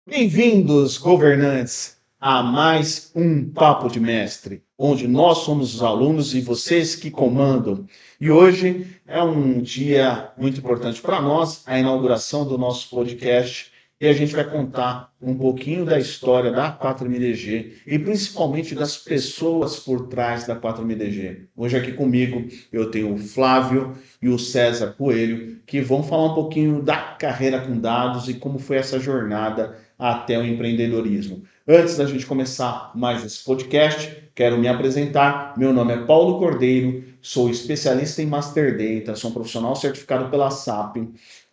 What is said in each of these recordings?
Bem-vindos, governantes, a mais um Papo de Mestre, onde nós somos os alunos e vocês que comandam. E hoje é um dia muito importante para nós, a inauguração do nosso podcast, e a gente vai contar um pouquinho da história da 4MDG e principalmente das pessoas por trás da 4MDG. Hoje aqui comigo eu tenho o Flávio e o César Coelho, que vão falar um pouquinho da carreira com dados e como foi essa jornada até o empreendedorismo. Antes da gente começar mais esse podcast, quero me apresentar. Meu nome é Paulo Cordeiro, sou especialista em Master Data, sou um profissional certificado pela SAP,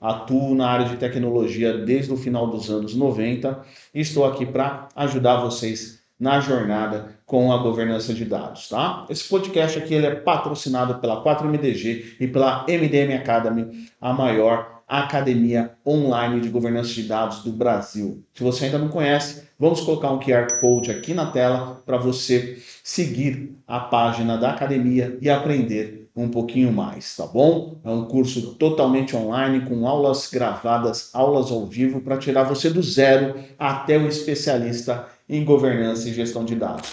atuo na área de tecnologia desde o final dos anos 90 e estou aqui para ajudar vocês na jornada com a governança de dados, tá? Esse podcast aqui ele é patrocinado pela 4MDG e pela MDM Academy, a maior academia online de governança de dados do Brasil. Se você ainda não conhece, vamos colocar um QR Code aqui na tela para você seguir a página da academia e aprender um pouquinho mais, tá bom? É um curso totalmente online, com aulas gravadas, aulas ao vivo, para tirar você do zero até o especialista em governança e gestão de dados.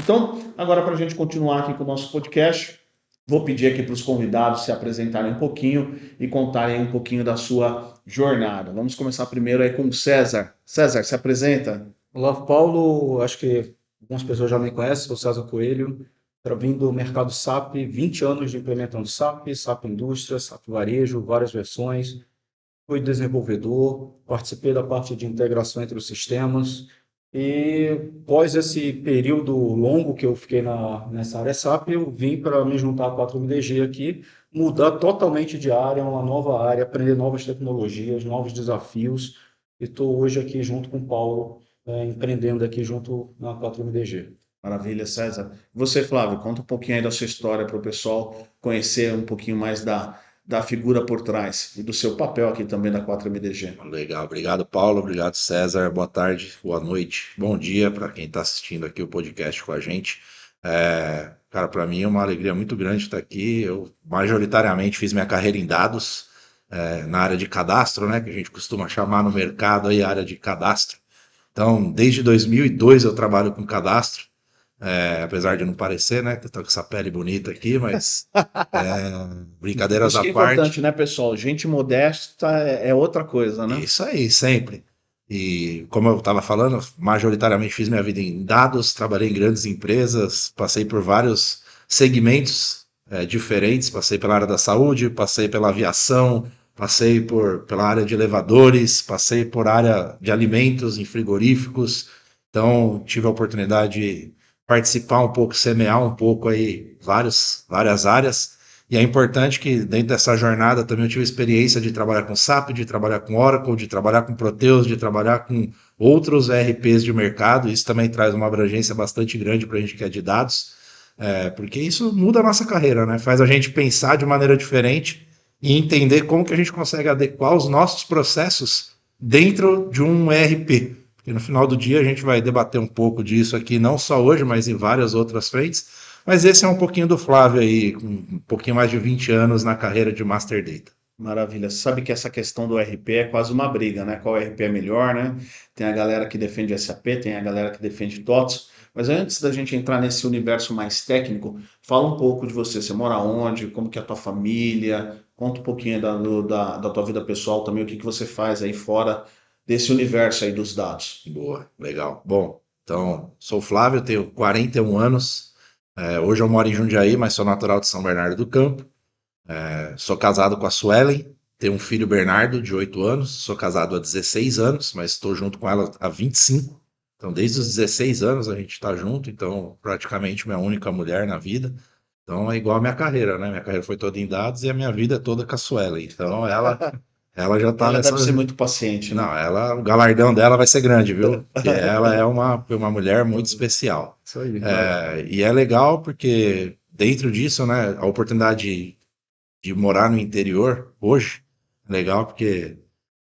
Então, agora para a gente continuar aqui com o nosso podcast, vou pedir aqui para os convidados se apresentarem um pouquinho e contarem um pouquinho da sua jornada. Vamos começar primeiro aí com o César. César, se apresenta. Olá, Paulo. Acho que algumas pessoas já me conhecem, sou César Coelho. Vim do mercado SAP, 20 anos de implementando SAP, SAP Indústria, SAP Varejo, várias versões. Fui desenvolvedor, participei da parte de integração entre os sistemas. E após esse período longo que eu fiquei nessa área SAP, eu vim para me juntar à 4MDG aqui, mudar totalmente de área, uma nova área, aprender novas tecnologias, novos desafios. E estou hoje aqui junto com o Paulo empreendendo aqui junto na 4MDG. Maravilha, César. Você, Flávio, conta um pouquinho aí da sua história para o pessoal conhecer um pouquinho mais da figura por trás e do seu papel aqui também da 4MDG. Legal, obrigado Paulo, obrigado César, boa tarde, boa noite, bom dia para quem está assistindo aqui o podcast com a gente. Cara, para mim é uma alegria muito grande estar aqui. Eu majoritariamente fiz minha carreira em dados, na área de cadastro, né, que a gente costuma chamar no mercado aí a área de cadastro. Então, desde 2002 eu trabalho com cadastro, apesar de não parecer, né, que eu tô com essa pele bonita aqui, mas brincadeiras Isso à que é parte. importante, né, pessoal? Gente modesta é outra coisa, né? Isso aí, sempre. E como eu estava falando, majoritariamente fiz minha vida em dados, trabalhei em grandes empresas, passei por vários segmentos diferentes, passei pela área da saúde, passei pela aviação, pela área de elevadores, passei por área de alimentos em frigoríficos. Então, tive a oportunidade de participar um pouco, semear um pouco aí várias áreas. E é importante que dentro dessa jornada também eu tive experiência de trabalhar com SAP, de trabalhar com Oracle, de trabalhar com Proteus, de trabalhar com outros ERPs de mercado. Isso também traz uma abrangência bastante grande para a gente que é de dados, porque isso muda a nossa carreira, né? Faz a gente pensar de maneira diferente e entender como que a gente consegue adequar os nossos processos dentro de um ERP. Porque no final do dia a gente vai debater um pouco disso aqui, não só hoje, mas em várias outras frentes. Mas esse é um pouquinho do Flávio aí, com um pouquinho mais de 20 anos na carreira de Master Data. Maravilha. Você sabe que essa questão do RP é quase uma briga, né? Qual RP é melhor, né? Tem a galera que defende SAP, tem a galera que defende TOTS. Mas antes da gente entrar nesse universo mais técnico, fala um pouco de você. Você mora onde? Como que é a tua família? Conta um pouquinho da tua vida pessoal também, o que que você faz aí fora desse universo aí dos dados. Boa, legal. Bom, então, sou o Flávio, tenho 41 anos. Hoje eu moro em Jundiaí, mas sou natural de São Bernardo do Campo. Sou casado com a Suelen, tenho um filho Bernardo, de 8 anos. Sou casado há 16 anos, mas estou junto com ela há 25. Então, desde os 16 anos a gente está junto, então praticamente minha única mulher na vida. Então é igual a minha carreira, né? Minha carreira foi toda em dados e a minha vida é toda com a Suelen. Então ela já está Ela nessa. deve ser muito paciente, né? Não, o galardão dela vai ser grande, viu? Porque ela é uma mulher muito especial. Isso aí, vai lá. E é legal porque dentro disso, né, a oportunidade de morar no interior hoje, é legal porque,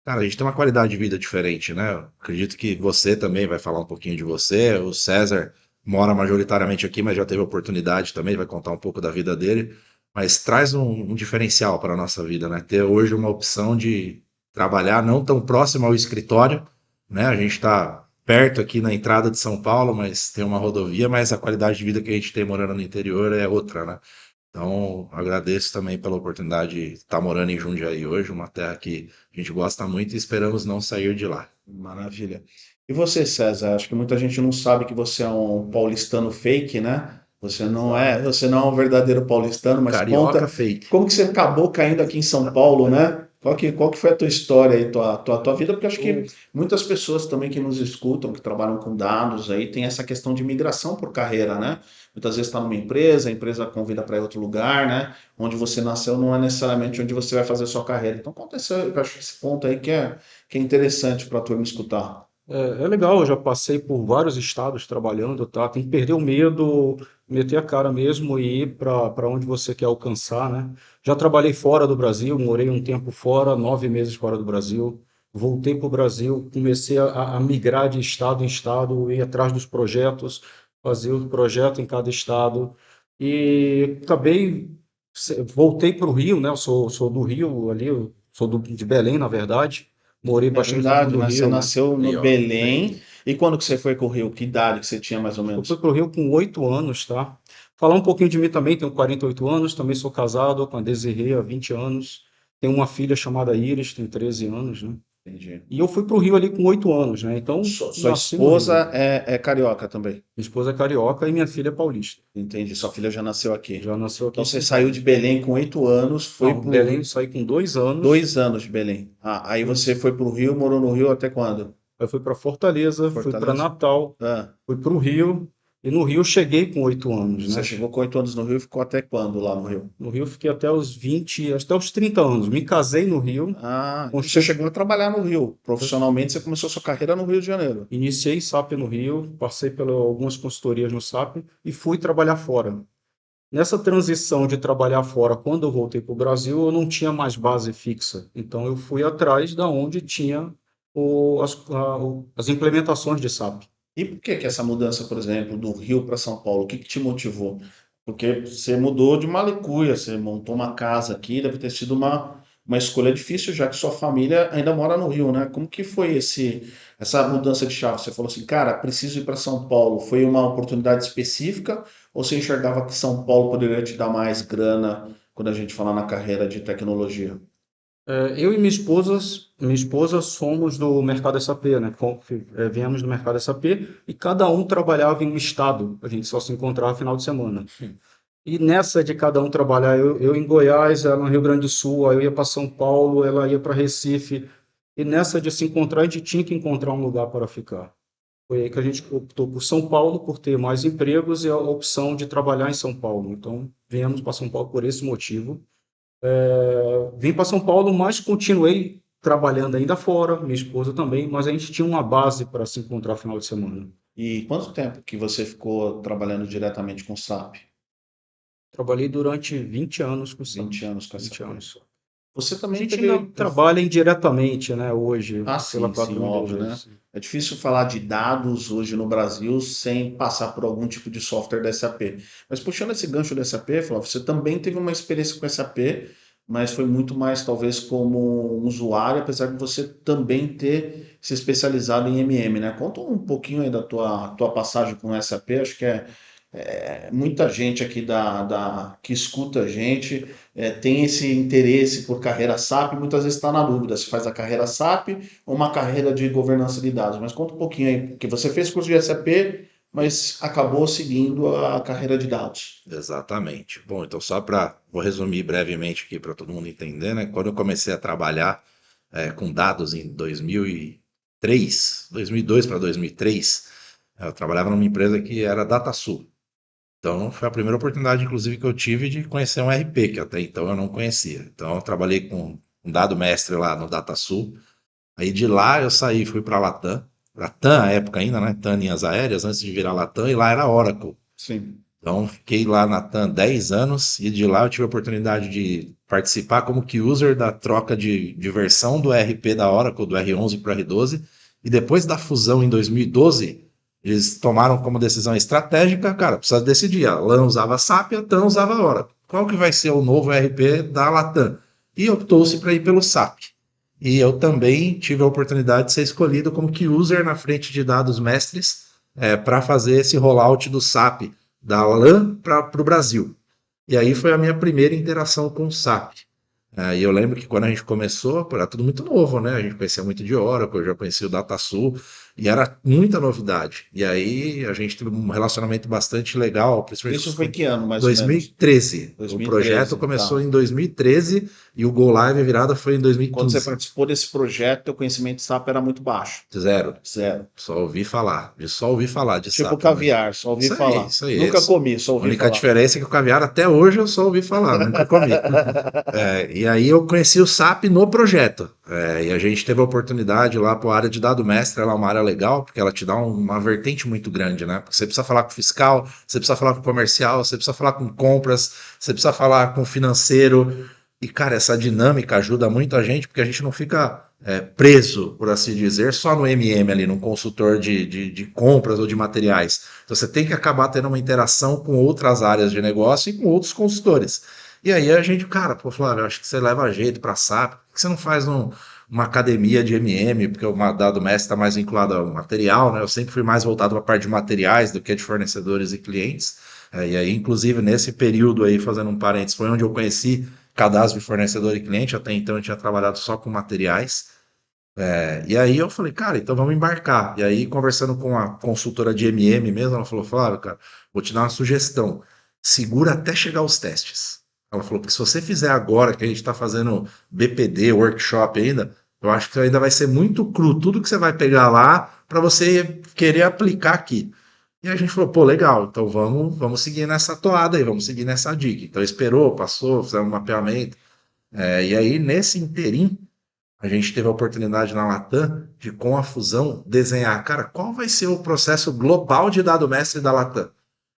cara, a gente tem uma qualidade de vida diferente, né? Eu acredito que você também vai falar um pouquinho de você, o César mora majoritariamente aqui, mas já teve oportunidade também, vai contar um pouco da vida dele, mas traz um diferencial para a nossa vida, né? Ter hoje uma opção de trabalhar não tão próximo ao escritório, né? A gente está perto aqui na entrada de São Paulo, mas tem uma rodovia, mas a qualidade de vida que a gente tem morando no interior é outra, né? Então, agradeço também pela oportunidade de estar morando em Jundiaí hoje, uma terra que a gente gosta muito e esperamos não sair de lá. Maravilha. E você, César? Acho que muita gente não sabe que você é um paulistano fake, né? Você não é um verdadeiro paulistano, mas Carioca conta fake. como que você acabou caindo aqui em São Paulo, né? Qual que foi a tua história aí, tua vida? Porque acho que muitas pessoas também que nos escutam, que trabalham com dados aí, tem essa questão de migração por carreira, né? Muitas vezes está numa empresa, a empresa convida para ir outro lugar, né? Onde você nasceu não é necessariamente onde você vai fazer a sua carreira. Então conta eu acho que esse ponto aí que é interessante para a turma escutar. É legal, eu já passei por vários estados trabalhando, tá? Tem que perder o medo, meter a cara mesmo e ir para onde você quer alcançar, né? Já trabalhei fora do Brasil, morei um tempo fora, 9 meses fora do Brasil. Voltei para o Brasil, comecei a migrar de estado em estado, ir atrás dos projetos, fazer o projeto em cada estado. E voltei para o Rio, né? Eu sou do Rio ali, eu sou de Belém, na verdade. Morei É bastante tempo verdade, no né? Você Rio, né? nasceu no Aí, ó. Belém. E quando que você foi com o Rio? Que idade que você tinha mais ou Eu fui menos? para o Rio com 8 anos, tá? Falar um pouquinho de mim também, tenho 48 anos, também sou casado com a Desirê há 20 anos. Tenho uma filha chamada Iris, tem 13 anos, né? Entendi. E eu fui para o Rio ali com 8 anos, né? Então, Sua nasci no Rio. esposa é carioca também. Minha esposa é carioca e minha filha é paulista. Entendi. Sua filha já nasceu aqui. Já nasceu aqui Então em você São saiu Paulo. de Belém com 8 anos, foi Não, pro Belém eu saí com 2 anos. 2 anos de Belém. Ah, aí você Dois. foi pro Rio, morou no Rio até quando? Eu fui para Fortaleza, fui para Fortaleza? Natal, Ah, fui para o Rio. E no Rio eu cheguei com 8 anos, você né? chegou com 8 anos no Rio e ficou até quando lá no Rio? No Rio eu fiquei até os 20, até os 30 anos. Me casei no Rio. Ah, então você chegou a trabalhar no Rio. Profissionalmente você começou sua carreira no Rio de Janeiro. Iniciei SAP no Rio, passei por algumas consultorias no SAP e fui trabalhar fora. Nessa transição de trabalhar fora, quando eu voltei para o Brasil, eu não tinha mais base fixa. Então eu fui atrás da onde tinha as implementações de SAP. E por que que essa mudança, por exemplo, do Rio para São Paulo? O que que te motivou? Porque você mudou de Malicuia, você montou uma casa aqui, deve ter sido uma escolha difícil, já que sua família ainda mora no Rio, né? Como que foi essa mudança de chave? Você falou assim, cara, preciso ir para São Paulo. Foi uma oportunidade específica ou você enxergava que São Paulo poderia te dar mais grana quando a gente fala na carreira de tecnologia? Eu e minha esposa somos do mercado SAP, né? Viemos do mercado SAP e cada um trabalhava em um estado. A gente só se encontrava no final de semana. E nessa de cada um trabalhar, eu em Goiás, ela no Rio Grande do Sul, aí eu ia para São Paulo, ela ia para Recife. E nessa de se encontrar, a gente tinha que encontrar um lugar para ficar. Foi aí que a gente optou por São Paulo, por ter mais empregos e a opção de trabalhar em São Paulo. Então, viemos para São Paulo por esse motivo. Vim para São Paulo, mas continuei trabalhando ainda fora, minha esposa também, mas a gente tinha uma base para se encontrar final de semana. E quanto tempo que você ficou trabalhando diretamente com o SAP? Trabalhei durante 20 anos com 20 SAP. anos com 20 SAP. anos. Você A também gente ainda teve. trabalha indiretamente, né, hoje, Ah, pela sim, sim, própria óbvio, né? empresa. É difícil falar de dados hoje no Brasil sem passar por algum tipo de software da SAP. Mas puxando esse gancho da SAP, Flávio, você também teve uma experiência com SAP, mas foi muito mais talvez como um usuário, apesar de você também ter se especializado em MM, né? Conta um pouquinho aí da tua passagem com o SAP, acho que muita gente aqui que escuta a gente tem esse interesse por carreira SAP, muitas vezes está na dúvida se faz a carreira SAP ou uma carreira de governança de dados. Mas conta um pouquinho aí, porque você fez curso de SAP, mas acabou seguindo a carreira de dados. Exatamente. Bom, então vou resumir brevemente aqui para todo mundo entender, né? Quando eu comecei a trabalhar com dados em 2003, 2002 para 2003, eu trabalhava numa empresa que era DataSul. Então, foi a primeira oportunidade, inclusive, que eu tive de conhecer um RP, que até então eu não conhecia. Então, eu trabalhei com um dado mestre lá no DataSul. Aí de lá eu saí, fui para a Latam. Latam, à época ainda, né? TAM Linhas Aéreas, antes de virar Latam, e lá era Oracle. Sim. Então, fiquei lá na TAM 10 anos e de lá eu tive a oportunidade de participar como key user da troca de versão do ERP da Oracle, do R11 para o R12. E depois da fusão em 2012, eles tomaram como decisão estratégica, cara, precisa decidir. A LAN usava SAP e a TAM usava Oracle. Qual que vai ser o novo ERP da Latam? E optou-se para ir pelo SAP. E eu também tive a oportunidade de ser escolhido como key user na frente de dados mestres para fazer esse rollout do SAP da LAN para o Brasil. E aí foi a minha primeira interação com o SAP. E eu lembro que quando a gente começou, era tudo muito novo, né? A gente conhecia muito de Oracle, eu já conhecia o DataSul, e era muita novidade. E aí a gente teve um relacionamento bastante legal, principalmente Isso foi que ano, mais ou menos? 2013. O 2013, projeto começou tá. em 2013 e o Go Live virada foi em Quando você 2015. participou desse projeto, o conhecimento de SAP era muito baixo. Zero. Zero. Só ouvi falar. Só ouvi falar de Tipo SAP. caviar, só ouvi falar. Isso aí. Nunca comi, só A ouvi única falar. diferença é que o caviar até hoje eu só ouvi falar, nunca comi. E aí eu conheci o SAP no projeto. E a gente teve a oportunidade lá para a área de dado mestre, ela é uma área legal, porque ela te dá uma vertente muito grande, né? Porque você precisa falar com o fiscal, você precisa falar com o comercial, você precisa falar com compras, você precisa falar com o financeiro. E, cara, essa dinâmica ajuda muito a gente, porque a gente não fica preso, por assim dizer, só no MM ali, num consultor de compras ou de materiais. Então você tem que acabar tendo uma interação com outras áreas de negócio e com outros consultores. E aí a gente, cara, pô, Flávio, acho que você leva jeito para SAP, por que você não faz uma academia de MM, porque o dado mestre está mais vinculado ao material, né? Eu sempre fui mais voltado para a parte de materiais do que de fornecedores e clientes. E aí, inclusive, nesse período aí, fazendo um parênteses, foi onde eu conheci cadastro de fornecedor e cliente, até então eu tinha trabalhado só com materiais. E aí eu falei, cara, então vamos embarcar. E aí, conversando com a consultora de MM mesmo, ela falou, Flávio, cara, vou te dar uma sugestão. Segura até chegar os testes. Ela falou, porque se você fizer agora, que a gente está fazendo BPD, workshop ainda, eu acho que ainda vai ser muito cru tudo que você vai pegar lá para você querer aplicar aqui. E a gente falou, pô, legal, então vamos seguir nessa toada aí, vamos seguir nessa dica. Então esperou, passou, fizemos um mapeamento. E aí, nesse interim, a gente teve a oportunidade na Latam de, com a fusão, desenhar, cara, qual vai ser o processo global de dado mestre da Latam.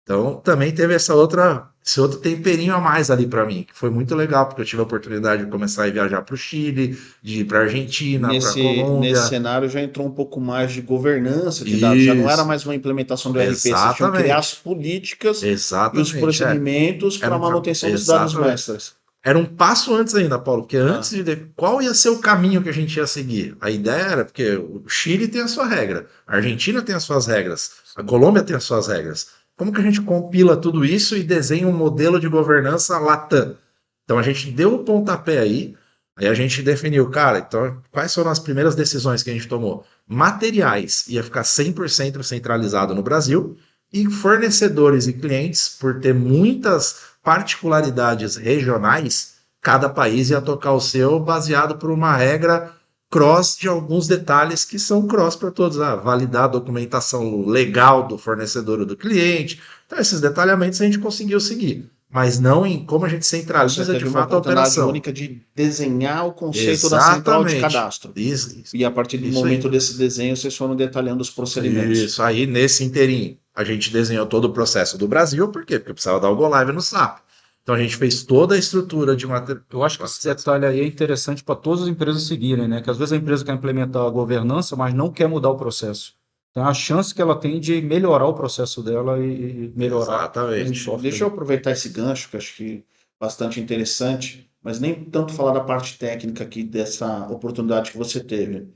Então, também teve esse outro temperinho a mais ali para mim, que foi muito legal, porque eu tive a oportunidade de começar a viajar para o Chile, de ir para a Argentina, para a Nesse Colômbia. cenário já entrou um pouco mais de governança de dados, já não era Isso, mais uma implementação do ERP, vocês tinham que criar as exatamente. políticas e os Exatamente, procedimentos para a manutenção dos dados exatamente. mestres. Era um passo antes ainda, Paulo, porque Ah, antes qual ia ser o caminho que a gente ia seguir? A ideia era, porque o Chile tem a sua regra, a Argentina tem as suas regras, a Colômbia tem as suas regras. Como que a gente compila tudo isso e desenha um modelo de governança Latam? Então a gente deu o pontapé aí a gente definiu, cara, então quais foram as primeiras decisões que a gente tomou? Materiais ia ficar 100% centralizado no Brasil e fornecedores e clientes, por ter muitas particularidades regionais, cada país ia tocar o seu baseado por uma regra cross de alguns detalhes que são cross para todos. Validar a documentação legal do fornecedor ou do cliente. Então, esses detalhamentos a gente conseguiu seguir, mas não em como a gente você centraliza de teve uma fato a oportunidade operação. única de desenhar o conceito da central de Exatamente. cadastro. Isso, E a partir do isso aí. momento desse desenho, vocês foram detalhando os procedimentos. Isso aí, nesse interim, a gente desenhou todo o processo do Brasil, por quê? Porque precisava dar o Go Live no SAP. Então a gente fez toda a estrutura de material. Eu acho que esse detalhe aí é interessante para todas as empresas seguirem, né? Que às vezes a empresa quer implementar a governança, mas não quer mudar o processo. Então, a chance que ela tem de melhorar o processo dela e melhorar o Exatamente. software. Deixa eu aproveitar esse gancho, que eu acho que bastante interessante, mas nem tanto falar da parte técnica aqui dessa oportunidade que você teve.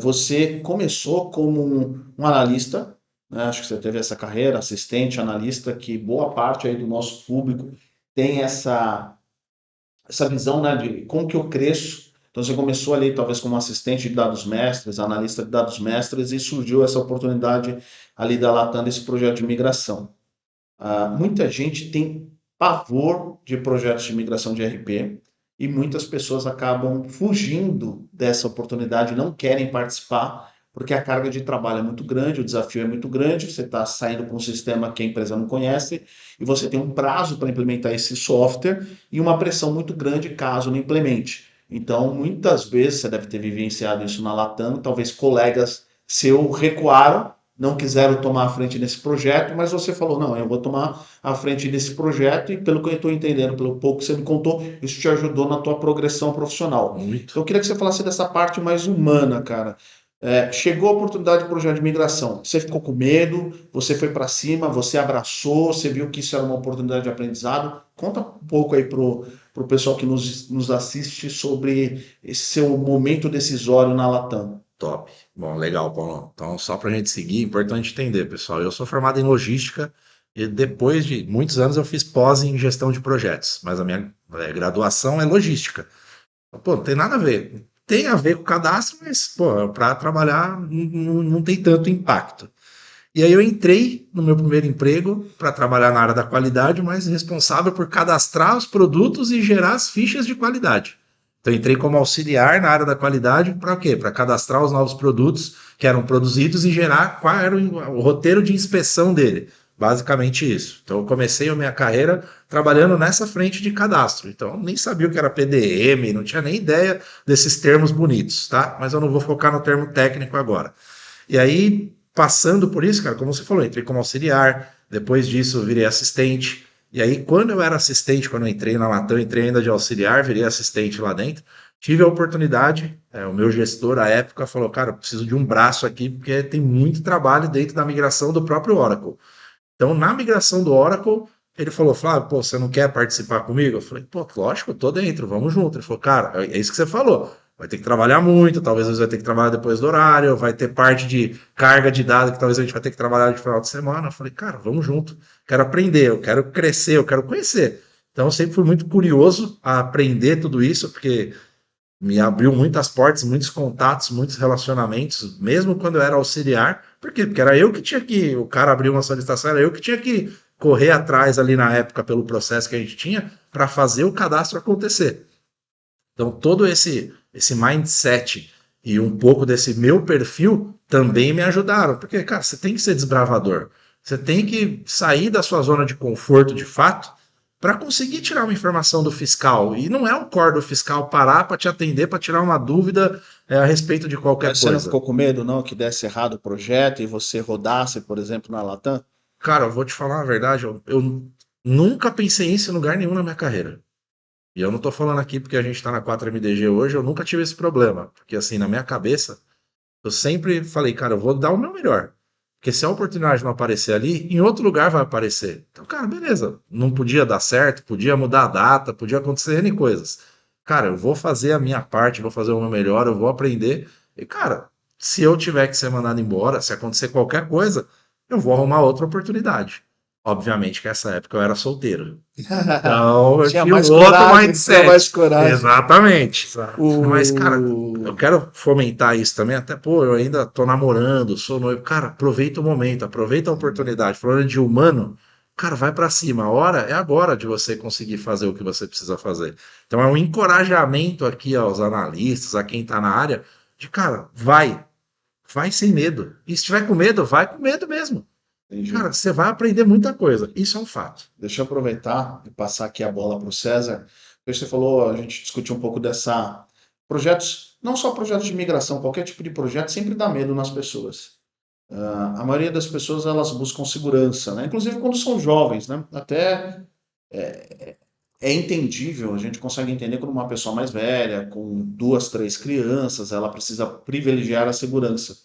Você começou como um analista, né? Acho que você teve essa carreira, assistente, analista, que boa parte aí do nosso público tem essa visão, né, de como que eu cresço. Então você começou ali talvez como assistente de dados mestres, analista de dados mestres, e surgiu essa oportunidade ali da Latam desse projeto de migração. Muita gente tem pavor de projetos de migração de ERP e muitas pessoas acabam fugindo dessa oportunidade, não querem participar, porque a carga de trabalho é muito grande, o desafio é muito grande, você está saindo para um sistema que a empresa não conhece e você tem um prazo para implementar esse software e uma pressão muito grande caso não implemente. Então, muitas vezes, você deve ter vivenciado isso na Latam, talvez colegas seus recuaram, não quiseram tomar a frente nesse projeto, mas você falou, não, eu vou tomar a frente desse projeto e pelo que eu estou entendendo, pelo pouco que você me contou, isso te ajudou na tua progressão profissional. Muito. Então eu queria que você falasse dessa parte mais humana, cara. Chegou a oportunidade de projeto de migração, você ficou com medo, você foi para cima, você abraçou, você viu que isso era uma oportunidade de aprendizado. Conta um pouco aí pro pessoal que nos assiste sobre esse seu momento decisório na Latam. Top. Bom, legal, Paulo. Então, só para a gente seguir, importante entender, pessoal. Eu sou formado em logística e depois de muitos anos eu fiz pós em gestão de projetos, mas a minha graduação é logística. Pô, não tem nada a ver. Tem a ver com cadastro, mas, pô, para trabalhar não tem tanto impacto. E aí eu entrei no meu primeiro emprego para trabalhar na área da qualidade, mas responsável por cadastrar os produtos e gerar as fichas de qualidade. Então eu entrei como auxiliar na área da qualidade para quê? Para cadastrar os novos produtos que eram produzidos e gerar qual era o roteiro de inspeção dele. Basicamente isso. Então eu comecei a minha carreira trabalhando nessa frente de cadastro. Então eu nem sabia o que era PDM, não tinha nem ideia desses termos bonitos, tá? Mas eu não vou focar no termo técnico agora. E aí, passando por isso, cara, como você falou, entrei como auxiliar, depois disso virei assistente. E aí, quando eu era assistente, quando eu entrei na Latam, entrei ainda de auxiliar, virei assistente lá dentro. Tive a oportunidade, o meu gestor à época falou, cara, eu preciso de um braço aqui, porque tem muito trabalho dentro da migração do próprio Oracle. Então, na migração do Oracle, ele falou, Flávio, pô, você não quer participar comigo? Eu falei, pô, lógico, eu tô dentro, vamos junto. Ele falou, cara, é isso que você falou. Vai ter que trabalhar muito, talvez às vezes vai ter que trabalhar depois do horário, vai ter parte de carga de dados que talvez a gente vai ter que trabalhar de final de semana. Eu falei, cara, vamos junto. Quero aprender, eu quero crescer, eu quero conhecer. Então, eu sempre fui muito curioso a aprender tudo isso, porque me abriu muitas portas, muitos contatos, muitos relacionamentos, mesmo quando eu era auxiliar. Por quê? Porque era eu que tinha que, o cara abriu uma solicitação, era eu que tinha que correr atrás ali na época pelo processo que a gente tinha para fazer o cadastro acontecer. Então, todo esse mindset e um pouco desse meu perfil também me ajudaram. Porque, cara, você tem que ser desbravador. Você tem que sair da sua zona de conforto de fato para conseguir tirar uma informação do fiscal. E não é um core do fiscal parar para te atender, para tirar uma dúvida a respeito de qualquer Mas você não coisa. ficou com medo, não, que desse errado o projeto e você rodasse, por exemplo, na Latam? Cara, eu vou te falar a verdade, eu nunca pensei nisso em lugar nenhum na minha carreira. E eu não tô falando aqui porque a gente tá na 4MDG hoje, eu nunca tive esse problema. Porque assim, na minha cabeça, eu sempre falei, cara, eu vou dar o meu melhor. Porque se a oportunidade não aparecer ali, em outro lugar vai aparecer. Então, cara, beleza. Não podia dar certo, podia mudar a data, podia acontecer N coisas. Cara, eu vou fazer a minha parte, vou fazer o meu melhor, eu vou aprender. E, cara, se eu tiver que ser mandado embora, se acontecer qualquer coisa, eu vou arrumar outra oportunidade. Obviamente que nessa época eu era solteiro. Então eu Tinha tinha um mais outro coragem, tinha mindset. mais coragem. Exatamente. Mas, cara, eu O... quero fomentar isso também, até, pô, eu ainda tô namorando, sou noivo. Cara, aproveita o momento, aproveita a oportunidade. Falando de humano, cara, vai pra cima. A hora é agora de você conseguir fazer o que você precisa fazer. Então é um encorajamento aqui aos analistas, a quem tá na área, de, cara, vai sem medo. E se tiver com medo, vai com medo mesmo. Entendi. Cara, você vai aprender muita coisa. Isso é um fato. Deixa eu aproveitar e passar aqui a bola para o César. Você falou, a gente discutiu um pouco dessa projetos, não só projetos de migração, qualquer tipo de projeto sempre dá medo nas pessoas. A maioria das pessoas elas buscam segurança, né? Inclusive quando são jovens, né? Até é entendível, a gente consegue entender quando uma pessoa mais velha, com duas, três crianças, ela precisa privilegiar a segurança.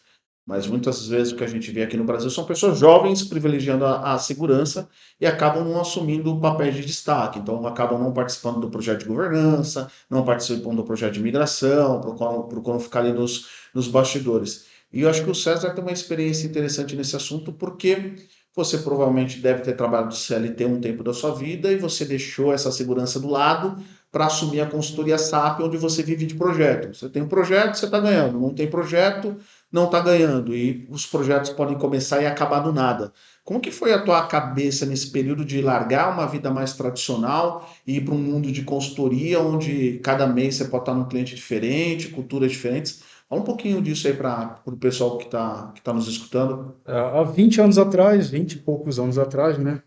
Mas muitas vezes o que a gente vê aqui no Brasil são pessoas jovens privilegiando a segurança e acabam não assumindo papéis de destaque. Então, acabam não participando do projeto de governança, não participam do projeto de migração, procuram ficar ali nos bastidores. E eu acho que o César tem uma experiência interessante nesse assunto, porque você provavelmente deve ter trabalhado de CLT um tempo da sua vida e você deixou essa segurança do lado para assumir a consultoria SAP, onde você vive de projeto. Você tem um projeto, você está ganhando. Não tem projeto, não está ganhando. E os projetos podem começar e acabar do nada. Como que foi a tua cabeça nesse período de largar uma vida mais tradicional e ir para um mundo de consultoria, onde cada mês você pode estar num cliente diferente, culturas diferentes? Fala um pouquinho disso aí para o pessoal que tá nos escutando. Há 20 anos atrás, 20 e poucos anos atrás, né,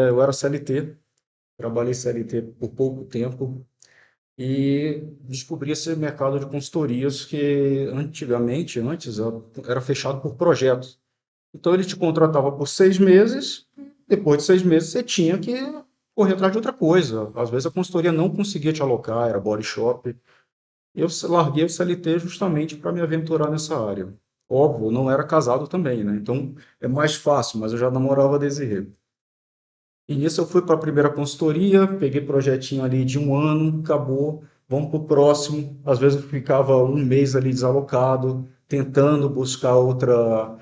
eu era CLT, trabalhei CLT por pouco tempo e descobri esse mercado de consultorias que antigamente, antes, era fechado por projetos. Então ele te contratava por 6 meses, depois de 6 meses você tinha que correr atrás de outra coisa. Às vezes a consultoria não conseguia te alocar, era body shop. Eu larguei o CLT justamente para me aventurar nessa área. Óbvio, eu não era casado também, né? Então é mais fácil, mas eu já namorava a Desirê. E nisso eu fui para a primeira consultoria, peguei projetinho ali de 1 ano, acabou, vamos para o próximo. Às vezes eu ficava 1 mês ali desalocado, tentando buscar outra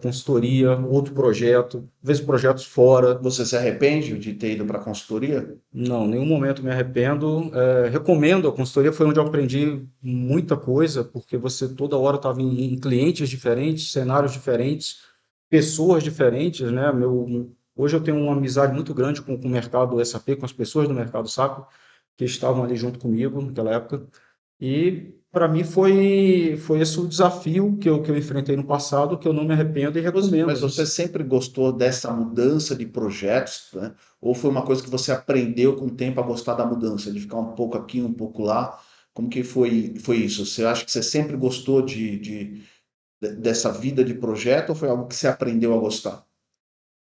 consultoria, outro projeto, às vezes projetos fora. Você se arrepende de ter ido para a consultoria? Não, nenhum momento me arrependo. Recomendo, a consultoria foi onde eu aprendi muita coisa, porque você toda hora estava em clientes diferentes, cenários diferentes, pessoas diferentes, né? Hoje eu tenho uma amizade muito grande com o mercado SAP, com as pessoas do mercado SAP, que estavam ali junto comigo naquela época. E para mim foi esse o desafio que eu enfrentei no passado, que eu não me arrependo e recomendo. Mas você sempre gostou dessa mudança de projetos, né? Ou foi uma coisa que você aprendeu com o tempo a gostar da mudança, de ficar um pouco aqui, um pouco lá? Como que foi isso? Você acha que você sempre gostou dessa vida de projeto ou foi algo que você aprendeu a gostar?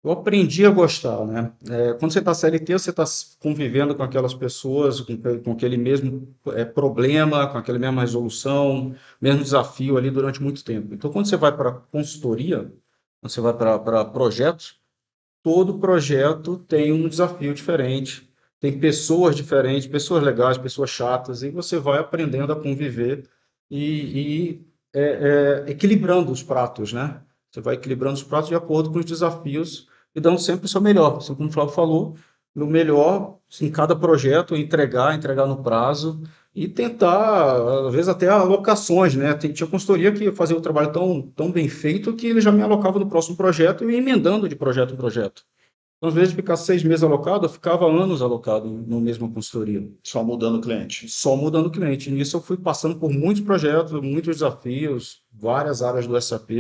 Eu aprendi a gostar, né? Quando você está CLT, você está convivendo com aquelas pessoas, com aquele mesmo problema, com aquela mesma resolução, mesmo desafio ali durante muito tempo. Então, quando você vai para consultoria, quando você vai para projetos, todo projeto tem um desafio diferente, tem pessoas diferentes, pessoas legais, pessoas chatas, e você vai aprendendo a conviver e equilibrando os pratos, né? Você vai equilibrando os pratos de acordo com os desafios e dando sempre o seu melhor. Assim como o Flávio falou, no melhor em cada projeto, entregar no prazo e tentar, às vezes, até alocações, né? Tinha consultoria que fazia o trabalho tão bem feito que ele já me alocava no próximo projeto e ia emendando de projeto em projeto. Então, às vezes, de ficar 6 meses alocado, eu ficava anos alocado no mesma consultoria, Só mudando o cliente. só mudando o cliente. Nisso, eu fui passando por muitos projetos, muitos desafios, várias áreas do SAP.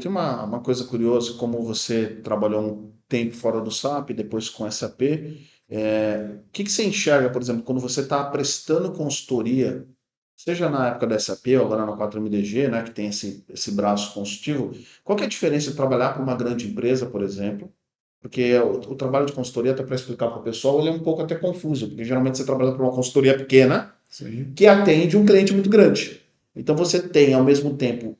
Tem uma coisa curiosa, como você trabalhou um tempo fora do SAP, depois com SAP, o que você enxerga, por exemplo, quando você está prestando consultoria, seja na época da SAP ou agora na 4MDG, né, que tem esse braço consultivo, qual que é a diferença de trabalhar para uma grande empresa, por exemplo? Porque o trabalho de consultoria, até para explicar para o pessoal, ele é um pouco até confuso, porque geralmente você trabalha para uma consultoria pequena, Sim. que atende um cliente muito grande. Então você tem, ao mesmo tempo,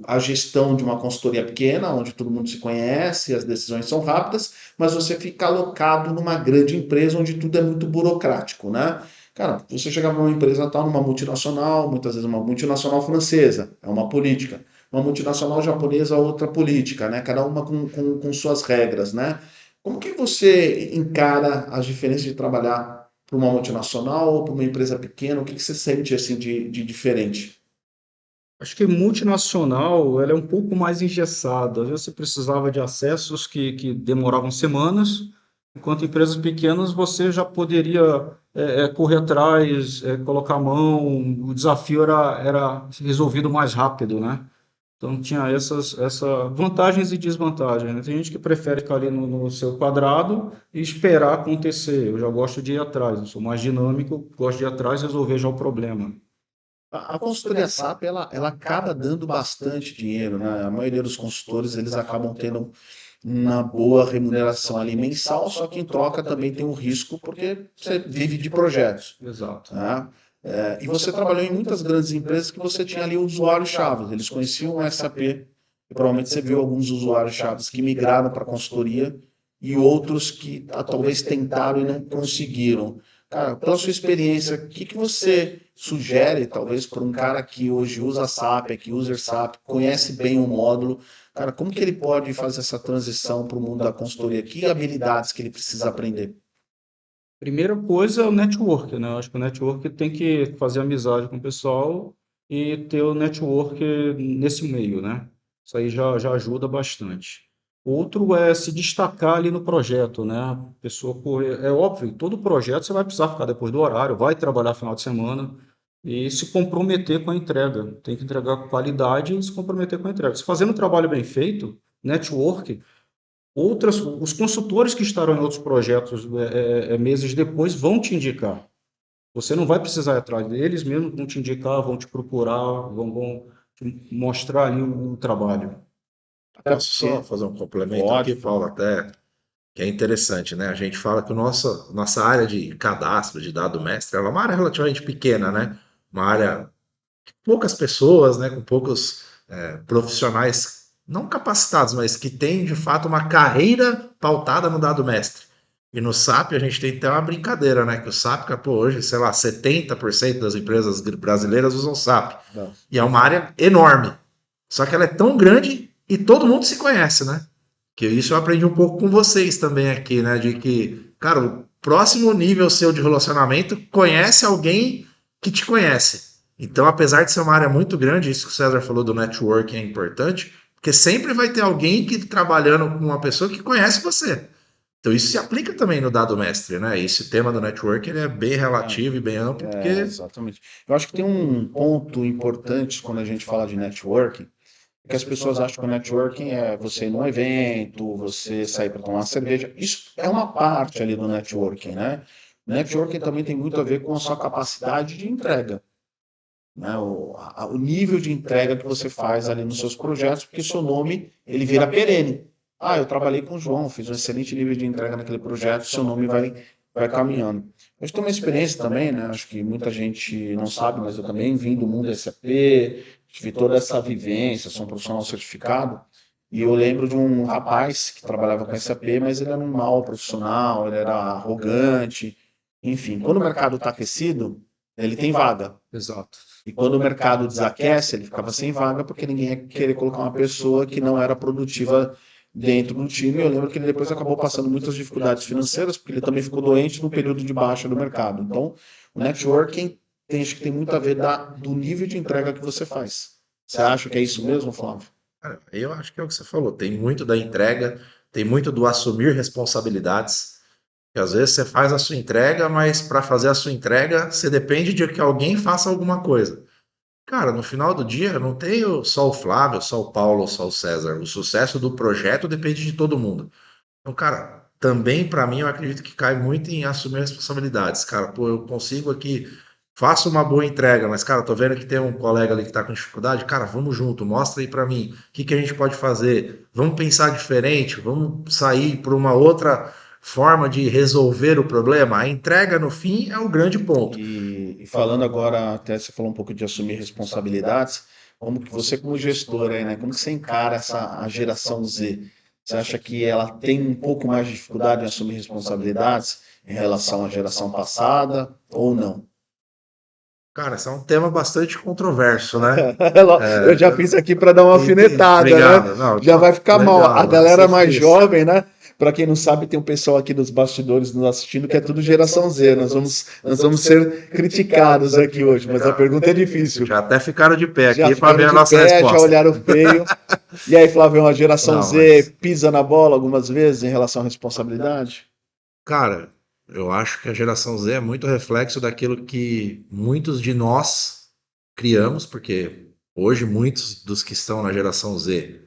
a gestão de uma consultoria pequena, onde todo mundo se conhece, as decisões são rápidas, mas você fica alocado numa grande empresa onde tudo é muito burocrático, né? Cara, você chegar numa empresa tal, numa multinacional, muitas vezes uma multinacional francesa, é uma política. Uma multinacional japonesa, outra política, né? Cada uma com suas regras, né? Como que você encara as diferenças de trabalhar para uma multinacional ou para uma empresa pequena? O que você sente assim de diferente? Acho que multinacional, ela é um pouco mais engessada. Às vezes você precisava de acessos que demoravam semanas, enquanto empresas pequenas você já poderia correr atrás, colocar a mão, o desafio era resolvido mais rápido, né? Então tinha essa vantagens e desvantagens, né? Tem gente que prefere ficar ali no seu quadrado e esperar acontecer. Eu já gosto de ir atrás, eu sou mais dinâmico, gosto de ir atrás e resolver já o problema. A consultoria SAP, ela acaba dando bastante dinheiro, né? A maioria dos consultores, eles acabam tendo uma boa remuneração ali mensal, só que em troca também tem um risco, porque você vive de projetos, Exato. né? E você trabalhou em muitas grandes empresas que você tinha ali usuários-chave, eles conheciam o SAP, e provavelmente você viu alguns usuários-chave que migraram para a consultoria e outros que talvez tentaram e não conseguiram. Cara, pela sua experiência, o que você sugere, talvez, para um cara que hoje usa SAP, que usa SAP, conhece bem o módulo, cara, como que ele pode fazer essa transição para o mundo da consultoria? Que habilidades que ele precisa aprender? Primeira coisa é o network, né? Eu acho que o network tem que fazer amizade com o pessoal e ter o network nesse meio, né? Isso aí já ajuda bastante. Outro é se destacar ali no projeto, né? A pessoa, é óbvio, todo projeto você vai precisar ficar depois do horário, vai trabalhar final de semana e se comprometer com a entrega. Tem que entregar com qualidade e se comprometer com a entrega. Se fazendo um trabalho bem feito, network, os consultores que estarão em outros projetos meses depois vão te indicar. Você não vai precisar ir atrás deles, mesmo vão te indicar, vão te procurar, vão te mostrar ali o trabalho. Até Posso só porque fazer um complemento pode. aqui, Paulo, até que é interessante, né? A gente fala que nossa área de cadastro de dado mestre, ela é uma área relativamente pequena, né? Uma área de poucas pessoas, né? Com poucos profissionais não capacitados, mas que têm de fato uma carreira pautada no dado mestre. E no SAP a gente tem até uma brincadeira, né? Que o SAP, pô, hoje, sei lá, 70% das empresas brasileiras usam SAP. Não. E é uma área enorme. Só que ela é tão grande e todo mundo se conhece, né? Que isso eu aprendi um pouco com vocês também aqui, né? De que, cara, o próximo nível seu de relacionamento conhece alguém que te conhece. Então, apesar de ser uma área muito grande, isso que o César falou do networking é importante, porque sempre vai ter alguém que trabalhando com uma pessoa que conhece você. Então, isso se aplica também no dado mestre, né? Esse tema do networking ele é bem relativo e bem amplo, porque Exatamente. Eu acho que tem um ponto importante quando a gente fala de networking, que as pessoas acham que o networking é você ir num evento, você sair para tomar uma cerveja. Isso é uma parte ali do networking, né? O networking também tem muito a ver com a sua capacidade de entrega, né? O nível de entrega que você faz ali nos seus projetos, porque seu nome ele vira perene. Ah, eu trabalhei com o João, fiz um excelente nível de entrega naquele projeto, seu nome vai caminhando. Eu tenho uma experiência também, né? Acho que muita gente não sabe, mas eu também vim do mundo SAP, tive toda essa vivência, sou um profissional certificado, e eu lembro de um rapaz que trabalhava com SAP, mas ele era um mau profissional, ele era arrogante, enfim. Quando o mercado está aquecido, ele tem vaga. Exato. E quando o mercado desaquece, ele ficava sem vaga porque ninguém ia querer colocar uma pessoa que não era produtiva dentro do time. Eu lembro que ele depois acabou passando muitas dificuldades financeiras, porque ele também ficou doente no período de baixa do mercado. Então, o networking acho que tem muito a ver do nível de entrega que você faz. Você acha que é isso mesmo, Flávio? cara, eu acho que é o que você falou. Tem muito da entrega, tem muito do assumir responsabilidades. Que às vezes você faz a sua entrega, mas para fazer a sua entrega, você depende de que alguém faça alguma coisa. Cara, no final do dia, não tem só o Flávio, só o Paulo, só o César. O sucesso do projeto depende de todo mundo. Então, cara, também para mim eu acredito que cai muito em assumir responsabilidades. Cara, pô, eu consigo aqui, faço uma boa entrega, mas, cara, tô vendo que tem um colega ali que tá com dificuldade. Cara, vamos junto, mostra aí para mim o que que a gente pode fazer. Vamos pensar diferente, vamos sair por uma outra forma de resolver o problema. A entrega no fim é o grande ponto. E falando agora, até você falou um pouco de assumir responsabilidades, como que você como gestor aí, né? Como que você encara a geração Z? Você acha que ela tem um pouco mais de dificuldade em assumir responsabilidades em relação à geração passada ou não? Cara, esse é um tema bastante controverso, né? Eu já fiz aqui para dar uma Entendi. alfinetada, né? Obrigado. Não, Já vai ficar mal. A legal, né? galera Sempre mais isso. jovem, né? Para quem não sabe, tem um pessoal aqui nos bastidores nos assistindo que é tudo geração Z. Nós vamos ser criticados aqui hoje, mas a pergunta é difícil. Já até ficaram de pé Já aqui para ficaram ver a de nossa pé, já resposta. olharam feio. E aí, Flávio, a geração Não, Z mas, pisa na bola algumas vezes em relação à responsabilidade? cara, eu acho que a geração Z é muito reflexo daquilo que muitos de nós criamos, porque hoje muitos dos que estão na geração Z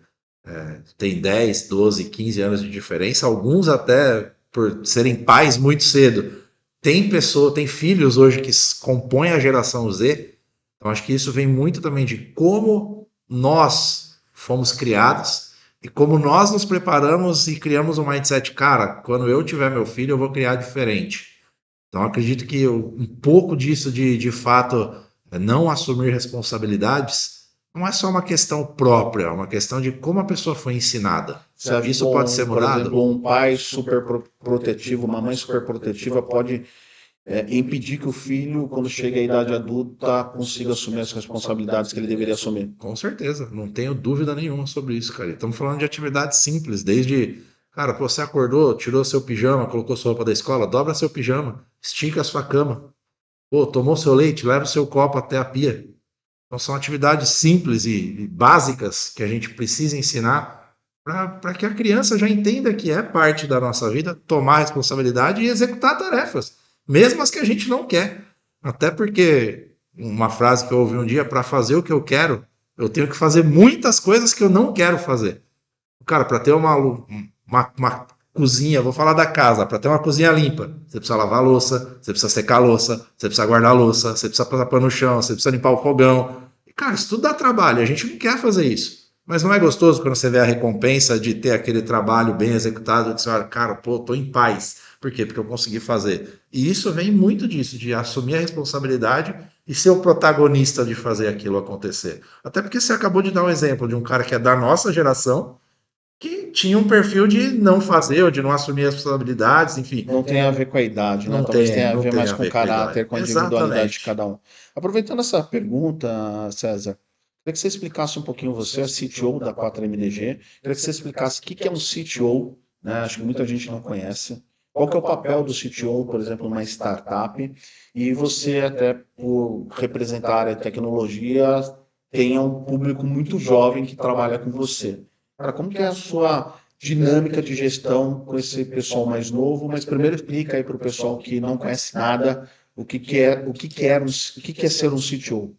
têm 10, 12, 15 anos de diferença, alguns até por serem pais muito cedo. Tem filhos hoje que compõem a geração Z. Então acho que isso vem muito também de como nós fomos criados e como nós nos preparamos e criamos um mindset, cara, quando eu tiver meu filho, eu vou criar diferente. Então acredito que um pouco disso de fato não assumir responsabilidades não é só uma questão própria, é uma questão de como a pessoa foi ensinada. Você acha que, Isso pode ser por mudado? exemplo, um pai super protetivo, uma mãe super protetiva pode impedir que o filho, quando chega à idade adulta, consiga assumir as responsabilidades que ele deveria assumir? Com certeza, não tenho dúvida nenhuma sobre isso, cara. Estamos falando de atividades simples, desde, cara, pô, você acordou, tirou seu pijama, colocou sua roupa da escola, dobra seu pijama, estica a sua cama. Pô, tomou seu leite, leva o seu copo até a pia. Então são atividades simples e básicas que a gente precisa ensinar para que a criança já entenda que é parte da nossa vida tomar responsabilidade e executar tarefas, mesmo as que a gente não quer. Até porque uma frase que eu ouvi um dia, para fazer o que eu quero, eu tenho que fazer muitas coisas que eu não quero fazer. Cara, para ter uma cozinha, vou falar da casa, para ter uma cozinha limpa, você precisa lavar a louça, você precisa secar a louça, você precisa guardar a louça, você precisa passar pano no chão, você precisa limpar o fogão. E, cara, isso tudo dá trabalho, a gente não quer fazer isso. Mas não é gostoso quando você vê a recompensa de ter aquele trabalho bem executado, que você fala, cara, pô, tô em paz. Por quê? Porque eu consegui fazer. E isso vem muito disso, de assumir a responsabilidade e ser o protagonista de fazer aquilo acontecer. Até porque você acabou de dar um exemplo de um cara que é da nossa geração, que tinha um perfil de não fazer ou de não assumir as responsabilidades, enfim. Não tem a ver com a idade, né? Não Talvez tem, tenha a não ver tem mais a com o ver com a idade. caráter, com a individualidade de Exatamente. cada um. Aproveitando essa pergunta, César, queria que você explicasse um pouquinho, você é CTO da 4MDG, queria que você explicasse o que que é um CTO, né? Acho que muita gente não conhece. Qual que é o papel do CTO, por exemplo, numa startup? E você, até por representar a área de tecnologia, tenha um público muito jovem que trabalha com você. Cara, como que é a sua dinâmica de gestão com esse pessoal mais novo? Mas primeiro explica aí para o pessoal que não conhece nada o que que é ser um CTO.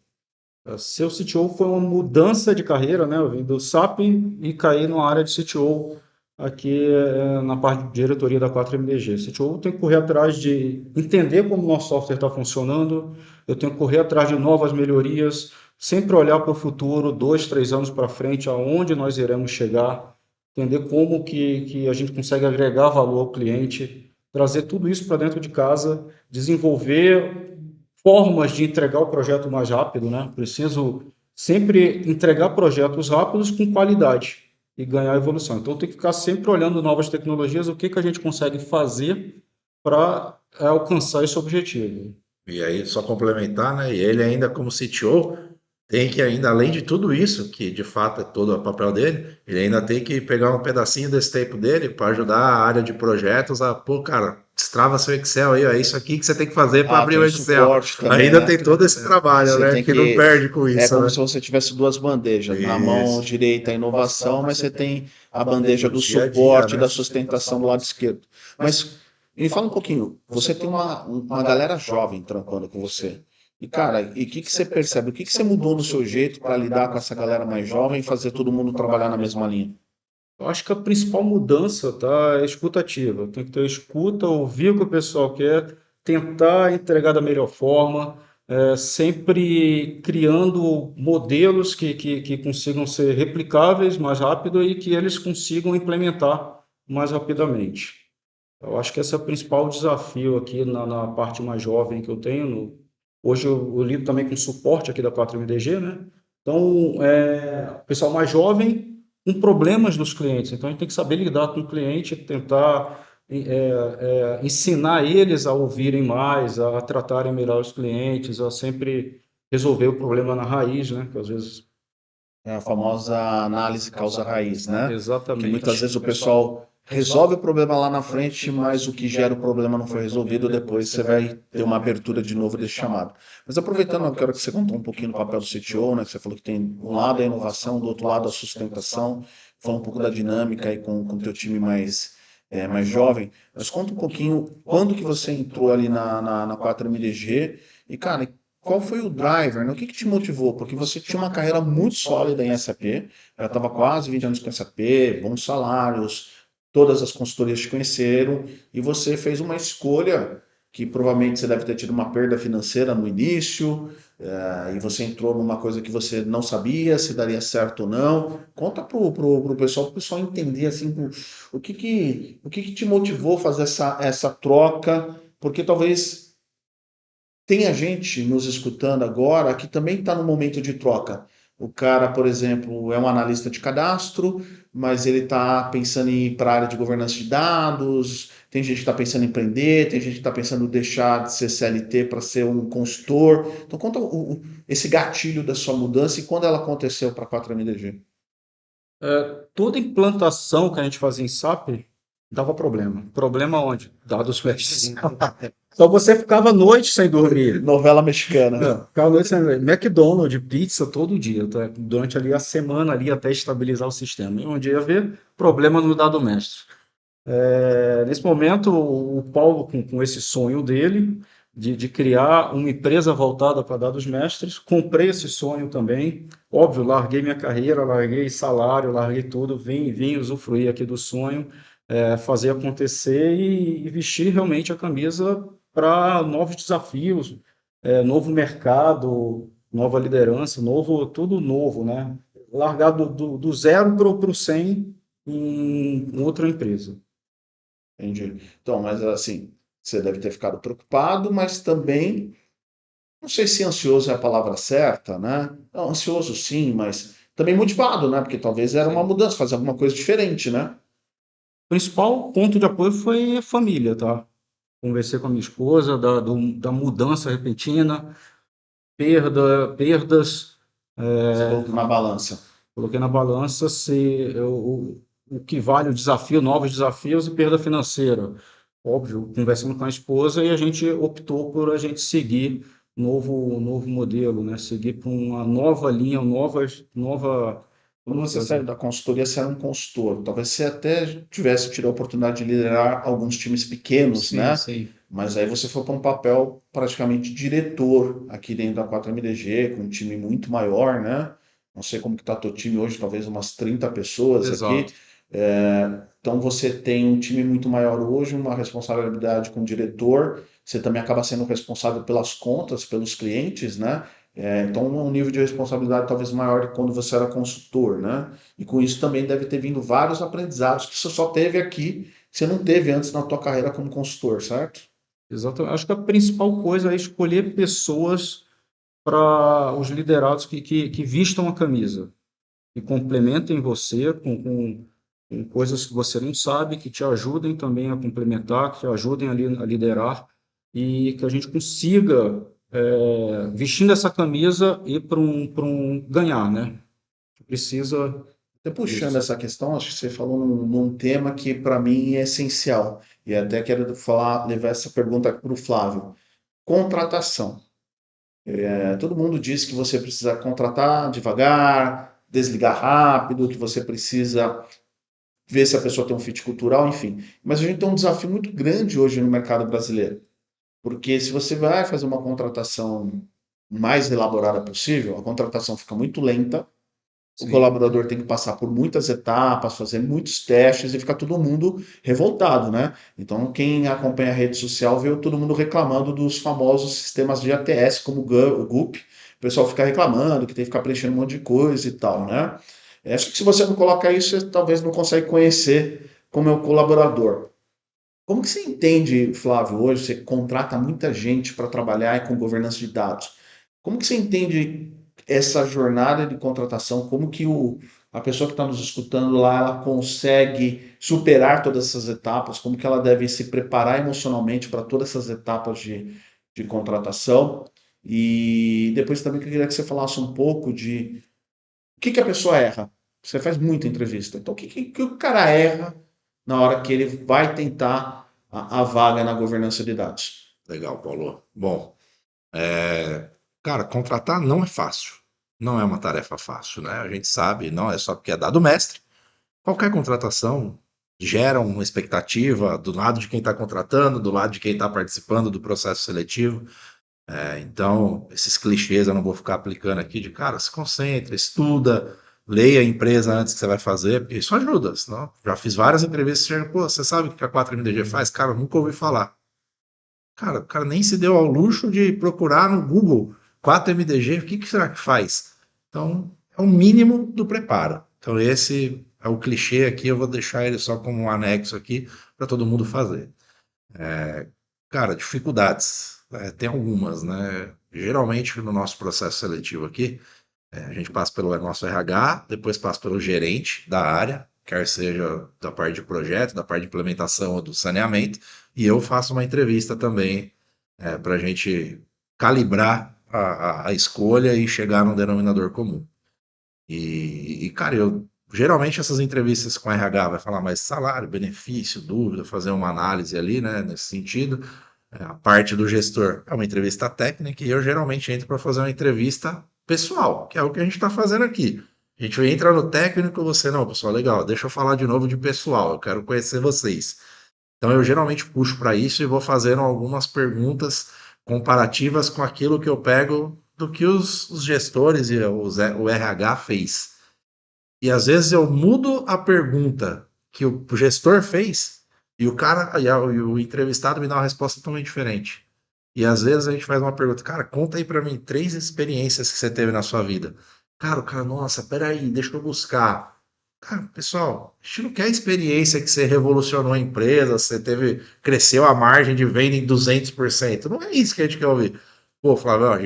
Ser o CTO foi uma mudança de carreira, né? Eu vim do SAP e caí na área de CTO aqui na parte de diretoria da 4MDG. CTO tem que correr atrás de entender como o nosso software está funcionando, eu tenho que correr atrás de novas melhorias, sempre olhar para o futuro, 2, 3 anos para frente, aonde nós iremos chegar, entender como que a gente consegue agregar valor ao cliente, trazer tudo isso para dentro de casa, desenvolver formas de entregar o projeto mais rápido, né? Preciso sempre entregar projetos rápidos com qualidade e ganhar evolução. Então, tem que ficar sempre olhando novas tecnologias, o que que a gente consegue fazer para alcançar esse objetivo. E aí, só complementar, né? E ele ainda como CTO tem que ainda, além de tudo isso, que de fato é todo o papel dele, ele ainda tem que pegar um pedacinho desse tempo dele para ajudar a área de projetos a, pô, cara, destrava seu Excel aí, ó, é isso aqui que você tem que fazer para Ah, abrir tem o o Excel. suporte também, Ainda né? tem todo esse trabalho, Você né? tem Que não que. perde com É isso, como né? se você tivesse duas bandejas. Na mão Isso. direita a inovação, mas você tem a bandeja Do do dia a dia, suporte e né? da sustentação do lado esquerdo. Mas me fala um pouquinho, você tem uma galera jovem trampando com você. E, cara, e o que que você percebe? O que que você mudou no seu jeito para lidar com essa galera mais jovem e fazer todo mundo trabalhar na mesma linha? Eu acho que a principal mudança, tá, é a escutativa. Tem que ter escuta, ouvir o que o pessoal quer, tentar entregar da melhor forma, sempre criando modelos que consigam ser replicáveis mais rápido e que eles consigam implementar mais rapidamente. Eu acho que esse é o principal desafio aqui na parte mais jovem que eu tenho. Hoje eu lido também com suporte aqui da 4MDG, né? Então, o pessoal mais jovem com problemas dos clientes. Então, a gente tem que saber lidar com o cliente, tentar ensinar eles a ouvirem mais, a tratarem melhor os clientes, a sempre resolver o problema na raiz, né? Que às vezes... É a famosa análise causa-raiz, né? Que muitas vezes Exatamente. o pessoal resolve o problema lá na frente, mas o que gera o problema não foi resolvido, depois você vai ter uma abertura de novo desse chamado. Mas aproveitando, eu quero que você contou um pouquinho do papel do CTO, né? Que você falou que tem um lado a inovação, do outro lado a sustentação, falou um pouco da dinâmica aí com o teu time mais jovem, mas conta um pouquinho quando que você entrou ali na 4MDG e, cara, qual foi o driver, né? O que que te motivou? Porque você tinha uma carreira muito sólida em SAP, já estava quase 20 anos com SAP, bons salários, todas as consultorias te conheceram, e você fez uma escolha que provavelmente você deve ter tido uma perda financeira no início, e você entrou numa coisa que você não sabia se daria certo ou não. Conta pro pessoal entender assim, o que que te motivou a fazer essa troca, porque talvez tenha gente nos escutando agora que também está no momento de troca. O cara, por exemplo, é um analista de cadastro, mas ele está pensando em ir para a área de governança de dados. Tem gente que está pensando em empreender, tem gente que está pensando em deixar de ser CLT para ser um consultor. Então, conta esse gatilho da sua mudança e quando ela aconteceu para a 4MDG. Toda implantação que a gente fazia em SAP dava problema. Problema onde? Dados mestres. Então você ficava noite sem dormir. Novela mexicana. Ficava noite sem dormir. McDonald's, pizza todo dia, tá? Durante ali a semana ali até estabilizar o sistema. E um dia ia ver problema no dado mestre. Nesse momento, o Paulo, com esse sonho dele de criar uma empresa voltada para dados mestres, comprei esse sonho também. Óbvio, larguei minha carreira, larguei salário, larguei tudo, vim usufruir aqui do sonho, fazer acontecer e vestir realmente a camisa para novos desafios, novo mercado, nova liderança, novo, tudo novo, né? largar do zero para o 100 em outra empresa. Entendi. Então, mas assim, você deve ter ficado preocupado, mas também, não sei se ansioso é a palavra certa, né? Não, ansioso sim, mas também motivado, né? Porque talvez era uma Sim. mudança, fazer alguma coisa diferente, né? O principal ponto de apoio foi a família, tá? Conversei com a minha esposa da mudança repentina, perdas, Você colocou na balança. coloquei na balança o que vale o desafio, novos desafios e perda financeira. Óbvio, conversando com a esposa e a gente optou por a gente seguir novo modelo, né? Seguir para uma nova linha, nova. Quando você saiu da consultoria, você era um consultor. Talvez você até tivesse tido a oportunidade de liderar alguns times pequenos, Sim, né? sim. Mas aí você foi para um papel praticamente diretor aqui dentro da 4MDG, com um time muito maior, né? Não sei como que está teu time hoje, talvez umas 30 pessoas aqui. Exato. Então você tem um time muito maior hoje, uma responsabilidade com o diretor, você também acaba sendo responsável pelas contas, pelos clientes, né? Então um nível de responsabilidade talvez maior que quando você era consultor, né? E com isso também deve ter vindo vários aprendizados que você só teve aqui, que você não teve antes na tua carreira como consultor, certo? Exato. Acho que a principal coisa é escolher pessoas para os liderados que vistam a camisa, que complementem você com coisas que você não sabe, que te ajudem também a complementar, que te ajudem a liderar e que a gente consiga, vestindo essa camisa, ir para um ganhar, né? Precisa Até puxando disso. essa questão, acho que você falou num tema que para mim é essencial. E até quero falar, levar essa pergunta para o Flávio. Contratação. Todo mundo diz que você precisa contratar devagar, desligar rápido, que você precisa ver se a pessoa tem um fit cultural, enfim. Mas a gente tem um desafio muito grande hoje no mercado brasileiro. Porque se você vai fazer uma contratação mais elaborada possível, a contratação fica muito lenta, o Sim, colaborador tem que passar por muitas etapas, fazer muitos testes e fica todo mundo revoltado, né? Então, quem acompanha a rede social vê todo mundo reclamando dos famosos sistemas de ATS, como o GUP. O pessoal fica reclamando que tem que ficar preenchendo um monte de coisa e tal, né? Acho que se você não coloca isso, você talvez não consegue conhecer como é o colaborador. Como que você entende, Flávio, hoje você contrata muita gente para trabalhar com governança de dados? Como que você entende essa jornada de contratação? Como que a pessoa que está nos escutando lá, ela consegue superar todas essas etapas? Como que ela deve se preparar emocionalmente para todas essas etapas de contratação? E depois também eu queria que você falasse um pouco de o que que a pessoa erra. Você faz muita entrevista. Então, o que o cara erra na hora que ele vai tentar a vaga na governança de dados? Legal, Paulo. Bom, cara, contratar não é fácil. Não é uma tarefa fácil, né? A gente sabe, não é só porque é dado mestre. Qualquer contratação gera uma expectativa do lado de quem está contratando, do lado de quem está participando do processo seletivo. Então, esses clichês eu não vou ficar aplicando aqui de cara, se concentra, estuda, leia a empresa antes que você vai fazer, porque isso ajuda. Senão, já fiz várias entrevistas, chega, pô, você sabe o que a 4MDG faz? Cara, eu nunca ouvi falar. Cara, o cara nem se deu ao luxo de procurar no Google 4MDG, o que será que faz? Então, é o mínimo do preparo. Então, esse é o clichê aqui, eu vou deixar ele só como um anexo aqui para todo mundo fazer. Cara, dificuldades, tem algumas, né? Geralmente no nosso processo seletivo aqui, a gente passa pelo nosso RH, depois passa pelo gerente da área, quer seja da parte de projeto, da parte de implementação ou do saneamento, e eu faço uma entrevista também para a gente calibrar a escolha e chegar num denominador comum. Cara, eu geralmente essas entrevistas com RH vai falar mais salário, benefício, dúvida, fazer uma análise ali, né, nesse sentido. A parte do gestor é uma entrevista técnica e eu geralmente entro para fazer uma entrevista pessoal, que é o que a gente está fazendo aqui. A gente entra no técnico, você não, pessoal, legal, deixa eu falar de novo de pessoal, eu quero conhecer vocês. Então eu geralmente puxo para isso e vou fazendo algumas perguntas comparativas com aquilo que eu pego do que os gestores e o RH fez. E às vezes eu mudo a pergunta que o gestor fez e o cara e o entrevistado me dá uma resposta totalmente diferente. E às vezes a gente faz uma pergunta, cara, conta aí para mim 3 experiências que você teve na sua vida. Cara, o cara, nossa, peraí, deixa eu buscar. Cara, pessoal, a gente não quer a experiência que você revolucionou a empresa, você cresceu a margem de venda em 200%. Não é isso que a gente quer ouvir. Pô, Flávio, ó,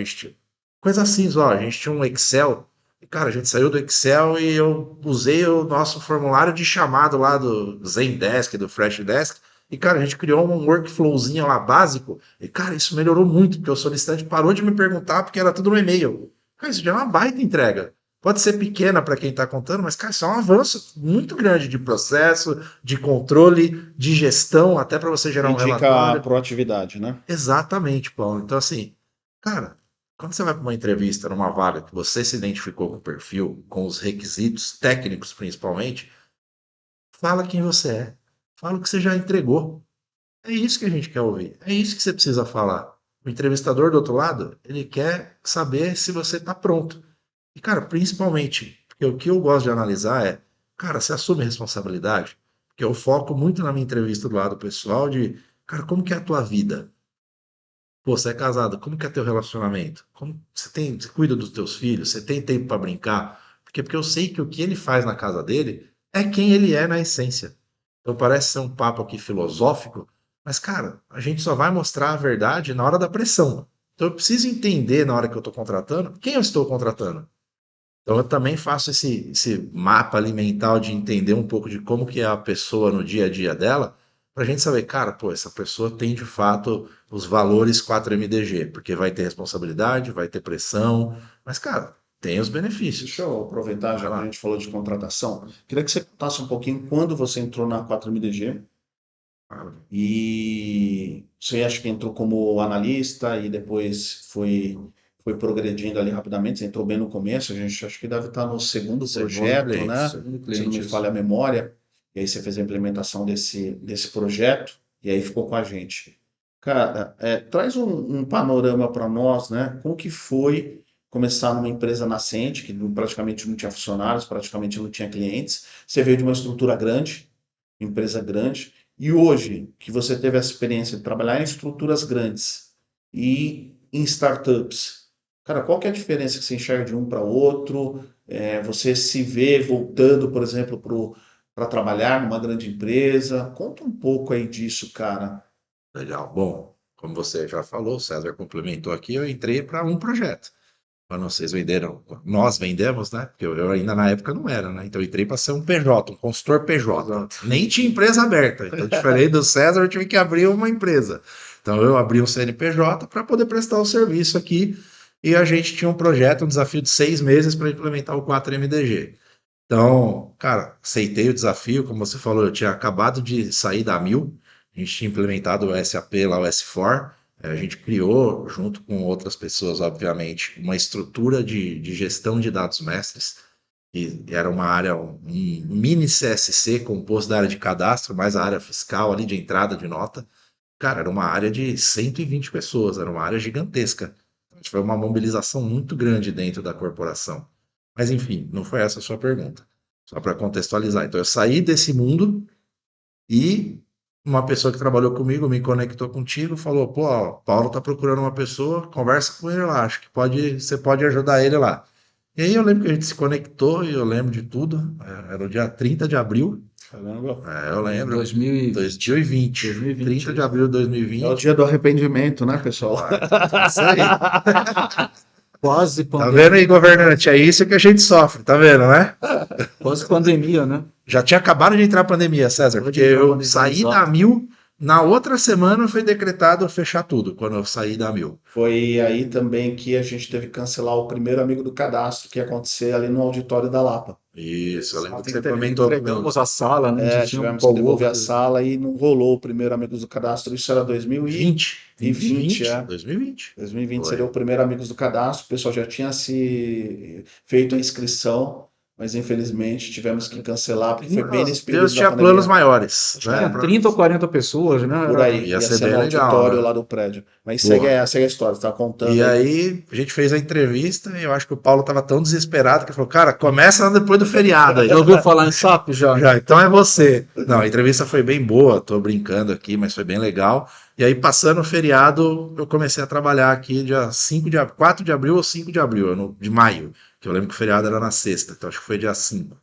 coisa simples, ó, a gente tinha um Excel, e, cara, a gente saiu do Excel e eu usei o nosso formulário de chamado lá do Zendesk, do Freshdesk, e, cara, a gente criou um workflowzinho lá básico, e, cara, isso melhorou muito, porque o solicitante parou de me perguntar, porque era tudo no e-mail. Cara, isso já é uma baita entrega. Pode ser pequena para quem está contando, mas, cara, isso é um avanço muito grande de processo, de controle, de gestão, até para você gerar um Indica a relatório. proatividade, né? Exatamente, Paulo. Então, assim, cara, quando você vai para uma entrevista numa vaga que você se identificou com o perfil, com os requisitos técnicos principalmente, fala quem você é. Fala o que você já entregou. É isso que a gente quer ouvir. É isso que você precisa falar. O entrevistador do outro lado, ele quer saber se você está pronto. E, cara, principalmente, porque o que eu gosto de analisar é, cara, você assume responsabilidade? Porque eu foco muito na minha entrevista do lado pessoal de, cara, como que é a tua vida? Pô, você é casado, como que é teu relacionamento? Como você cuida dos teus filhos? Você tem tempo para brincar? Porque eu sei que o que ele faz na casa dele é quem ele é na essência. Então parece ser um papo aqui filosófico, mas, cara, a gente só vai mostrar a verdade na hora da pressão. Então eu preciso entender na hora que eu estou contratando quem eu estou contratando. Então eu também faço esse mapa ali mental de entender um pouco de como que é a pessoa no dia a dia dela, para a gente saber, cara, pô, essa pessoa tem de fato os valores 4MDG, porque vai ter responsabilidade, vai ter pressão, mas, cara, tem os benefícios. Deixa eu aproveitar, já que a gente falou de contratação. Queria que você contasse um pouquinho quando você entrou na 4MDG e você acha que entrou como analista e depois foi progredindo ali rapidamente. Você entrou bem no começo, a gente acho que deve estar no segundo projeto, cliente, né? Segundo Se não me cliente, falha a memória. E aí você fez a implementação desse projeto e aí ficou com a gente. Cara, traz um panorama para nós, né? Como que foi começar numa empresa nascente, que praticamente não tinha funcionários, praticamente não tinha clientes. Você veio de uma estrutura grande, empresa grande, e hoje que você teve a experiência de trabalhar em estruturas grandes e em startups, cara, qual que é a diferença que você enxerga de um para outro? Você se vê voltando, por exemplo, para trabalhar numa grande empresa? Conta um pouco aí disso, cara. Legal. Bom, como você já falou, o César complementou aqui, eu entrei para um projeto. Quando vocês venderam, nós vendemos, né? Porque eu ainda na época não era, né? Então eu entrei para ser um PJ, um consultor PJ. Exato. Nem tinha empresa aberta. Então, diferente do César, eu tive que abrir uma empresa. Então eu abri um CNPJ para poder prestar o serviço aqui. E a gente tinha um projeto, um desafio de 6 meses para implementar o 4MDG. Então, cara, aceitei o desafio. Como você falou, eu tinha acabado de sair da Mil. A gente tinha implementado o SAP lá, o S4. A gente criou, junto com outras pessoas, obviamente, uma estrutura de gestão de dados mestres, e era uma área, um mini CSC composto da área de cadastro, mais a área fiscal ali de entrada de nota. Cara, era uma área de 120 pessoas, era uma área gigantesca. Foi uma mobilização muito grande dentro da corporação. Mas, enfim, não foi essa a sua pergunta. Só para contextualizar. Então, eu saí desse mundo e uma pessoa que trabalhou comigo me conectou contigo, falou: pô, ó, Paulo tá procurando uma pessoa, conversa com ele lá, acho que você pode ajudar ele lá. E aí eu lembro que a gente se conectou e eu lembro de tudo. Era o dia 30 de abril. Caramba. Eu lembro. 2020. 2020. 30 de abril de É o 2020. dia do arrependimento, né, pessoal? Isso aí. Quase Tá pandemia, vendo aí, governante? É isso que a gente sofre, tá vendo, né? quase pandemia, né? Já tinha acabado de entrar a pandemia, César, Acabou de porque entrar a eu pandemia, saí exato. da Mil, na outra semana foi decretado fechar tudo, quando eu saí da Mil. Foi aí também que a gente teve que cancelar o primeiro amigo do cadastro que ia acontecer ali no auditório da Lapa. Isso, eu lembro que você comentou comigo. Entregamos a sala, né? A gente tinha um Tivemos que devolver a coworker. sala e não rolou o primeiro Amigos do Cadastro. Isso era 2020. 2020. 2020 Foi. seria o primeiro Amigos do Cadastro. O pessoal já tinha se feito a inscrição, mas infelizmente tivemos que cancelar porque foi bem nesse período Deus da tinha pandemia. planos maiores, Tinha né? 30 ou 40 pessoas, né? Por aí, Ia ia ser ser bem no legal, auditório né? lá do prédio. Mas Boa. segue a história, você tá contando E aí. aí a gente fez a entrevista e eu acho que o Paulo estava tão desesperado que ele falou: cara, começa depois do feriado aí. Já ouviu falar em SAP? Já. Já, então é você. Não, a entrevista foi bem boa, tô brincando aqui, mas foi bem legal. E aí, passando o feriado, eu comecei a trabalhar aqui dia 4 de abril ou 5 de abril, de maio, que eu lembro que o feriado era na sexta, então acho que foi dia 5.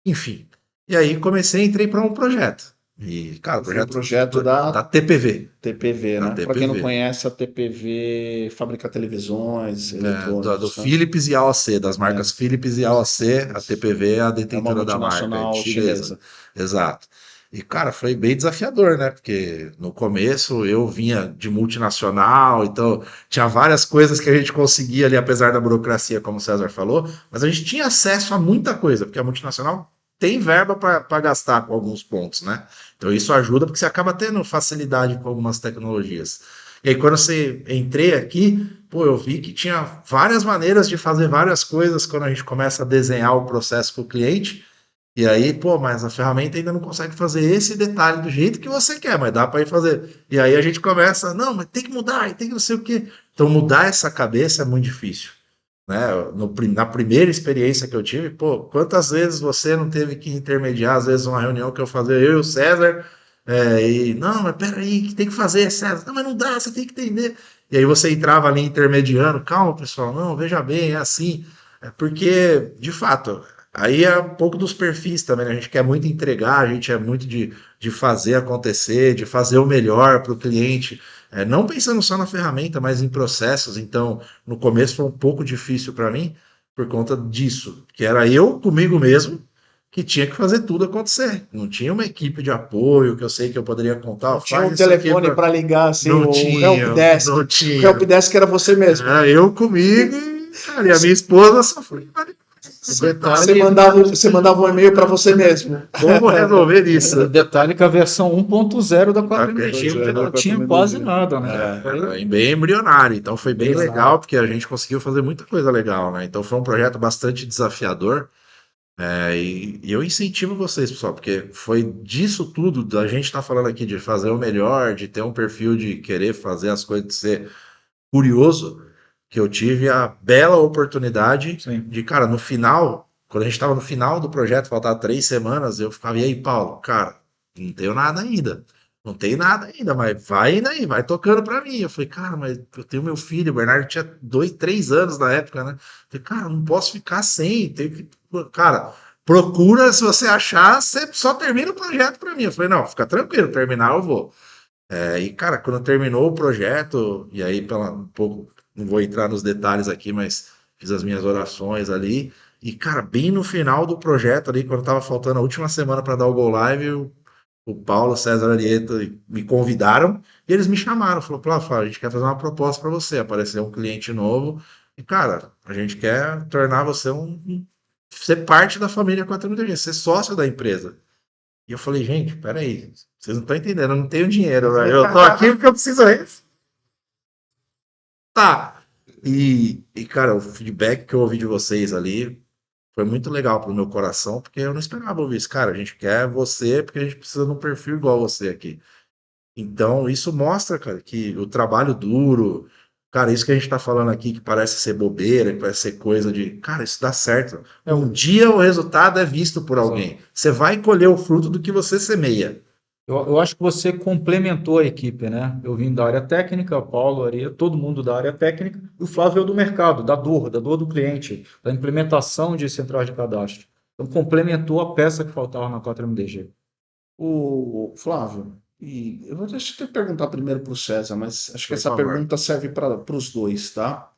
Enfim. E aí entrei para um projeto. E, cara, o Foi o projeto projeto da TPV. TPV, Da né? Para quem não TPV. conhece, a TPV fabrica televisões Do eletrônicos, né? Philips e AOC, das É, marcas Philips e AOC, a TPV é a é uma detentora da marca, é multinacional chinesa. chinesa. Exato. E, cara, foi bem desafiador, né? Porque no começo eu vinha de multinacional, então tinha várias coisas que a gente conseguia ali, apesar da burocracia, como o César falou, mas a gente tinha acesso a muita coisa, porque a multinacional tem verba para gastar com alguns pontos, né? Então isso ajuda porque você acaba tendo facilidade com algumas tecnologias. E aí, quando você entrei aqui, pô, eu vi que tinha várias maneiras de fazer várias coisas quando a gente começa a desenhar o processo para o cliente. E aí, pô, mas a ferramenta ainda não consegue fazer esse detalhe do jeito que você quer, mas dá para ir fazer. E aí a gente começa, não, mas tem que mudar, e tem que não sei o quê. Então, mudar essa cabeça é muito difícil, né? Na primeira experiência que eu tive, pô, quantas vezes você não teve que intermediar, às vezes, uma reunião que eu fazia, eu e o César, e, não, mas peraí, que tem que fazer, César, não, mas não dá, você tem que entender. E aí você entrava ali intermediando, calma, pessoal, não, veja bem, é assim. É porque, de fato, aí é um pouco dos perfis também, né? A gente quer muito entregar, a gente é muito de fazer acontecer, de fazer o melhor para o cliente, não pensando só na ferramenta, mas em processos. Então, no começo foi um pouco difícil para mim por conta disso, que era eu comigo mesmo que tinha que fazer tudo acontecer. Não tinha uma equipe de apoio que eu sei que eu poderia contar, Não "Ó, tinha faz um isso aqui telefone para." para ligar, assim, Não o tinha, helpdesk. não O tinha. helpdesk era você mesmo. Era eu comigo, cara, e a minha esposa sofrendo. Você mandava um e-mail para você mesmo. Como resolver isso? Detalhe que a versão 1.0 da A 4MDG Pois é, da não tinha quase 4MDG. nada, né? Era bem embrionário, então foi bem Exato. legal, porque a gente conseguiu fazer muita coisa legal, né? Então foi um projeto bastante desafiador, e eu incentivo vocês, pessoal, porque foi disso tudo, da gente estar falando aqui de fazer o melhor, de ter um perfil de querer fazer as coisas, de ser curioso, que eu tive a bela oportunidade Sim. de, cara, no final, quando a gente estava no final do projeto, faltava 3 semanas, eu ficava, e aí, Paulo, cara, não tenho nada ainda. Não tem nada ainda, mas vai indo aí, vai tocando pra mim. Eu falei, cara, mas eu tenho meu filho, o Bernardo tinha 2, 3 anos na época, né? Eu falei, cara, não posso ficar sem, tenho que. Cara, procura, se você achar, você só termina o projeto pra mim. Eu falei, não, fica tranquilo, terminar eu vou. E, cara, quando terminou o projeto, e aí, um pouco, não vou entrar nos detalhes aqui, mas fiz as minhas orações ali. E, cara, bem no final do projeto ali, quando tava faltando a última semana para dar o Go Live, o Paulo, César Arieta me convidaram e eles me chamaram. Falou, a gente quer fazer uma proposta para você. Apareceu um cliente novo. E, cara, a gente quer tornar você ser parte da família 4MDG, ser sócio da empresa. E eu falei, gente, peraí, vocês não estão entendendo, eu não tenho dinheiro, velho. Eu tô aqui porque eu preciso tá. Cara, o feedback que eu ouvi de vocês ali foi muito legal pro meu coração, porque eu não esperava ouvir isso. Cara, a gente quer você porque a gente precisa de um perfil igual você aqui. Então, isso mostra, cara, que o trabalho duro, cara, isso que a gente tá falando aqui, que parece ser bobeira, que parece ser coisa de. Cara, isso dá certo. Um dia o resultado é visto por alguém. Você vai colher o fruto do que você semeia. Eu acho que você complementou a equipe, né? Eu vim da área técnica, o Paulo, Aria, todo mundo da área técnica, e o Flávio é do mercado, da dor do cliente, da implementação de centrais de cadastro. Então, complementou a peça que faltava na 4MDG. O Flávio, e eu vou deixa eu te perguntar primeiro para o César, mas acho que Por essa favor. pergunta serve para os dois, tá?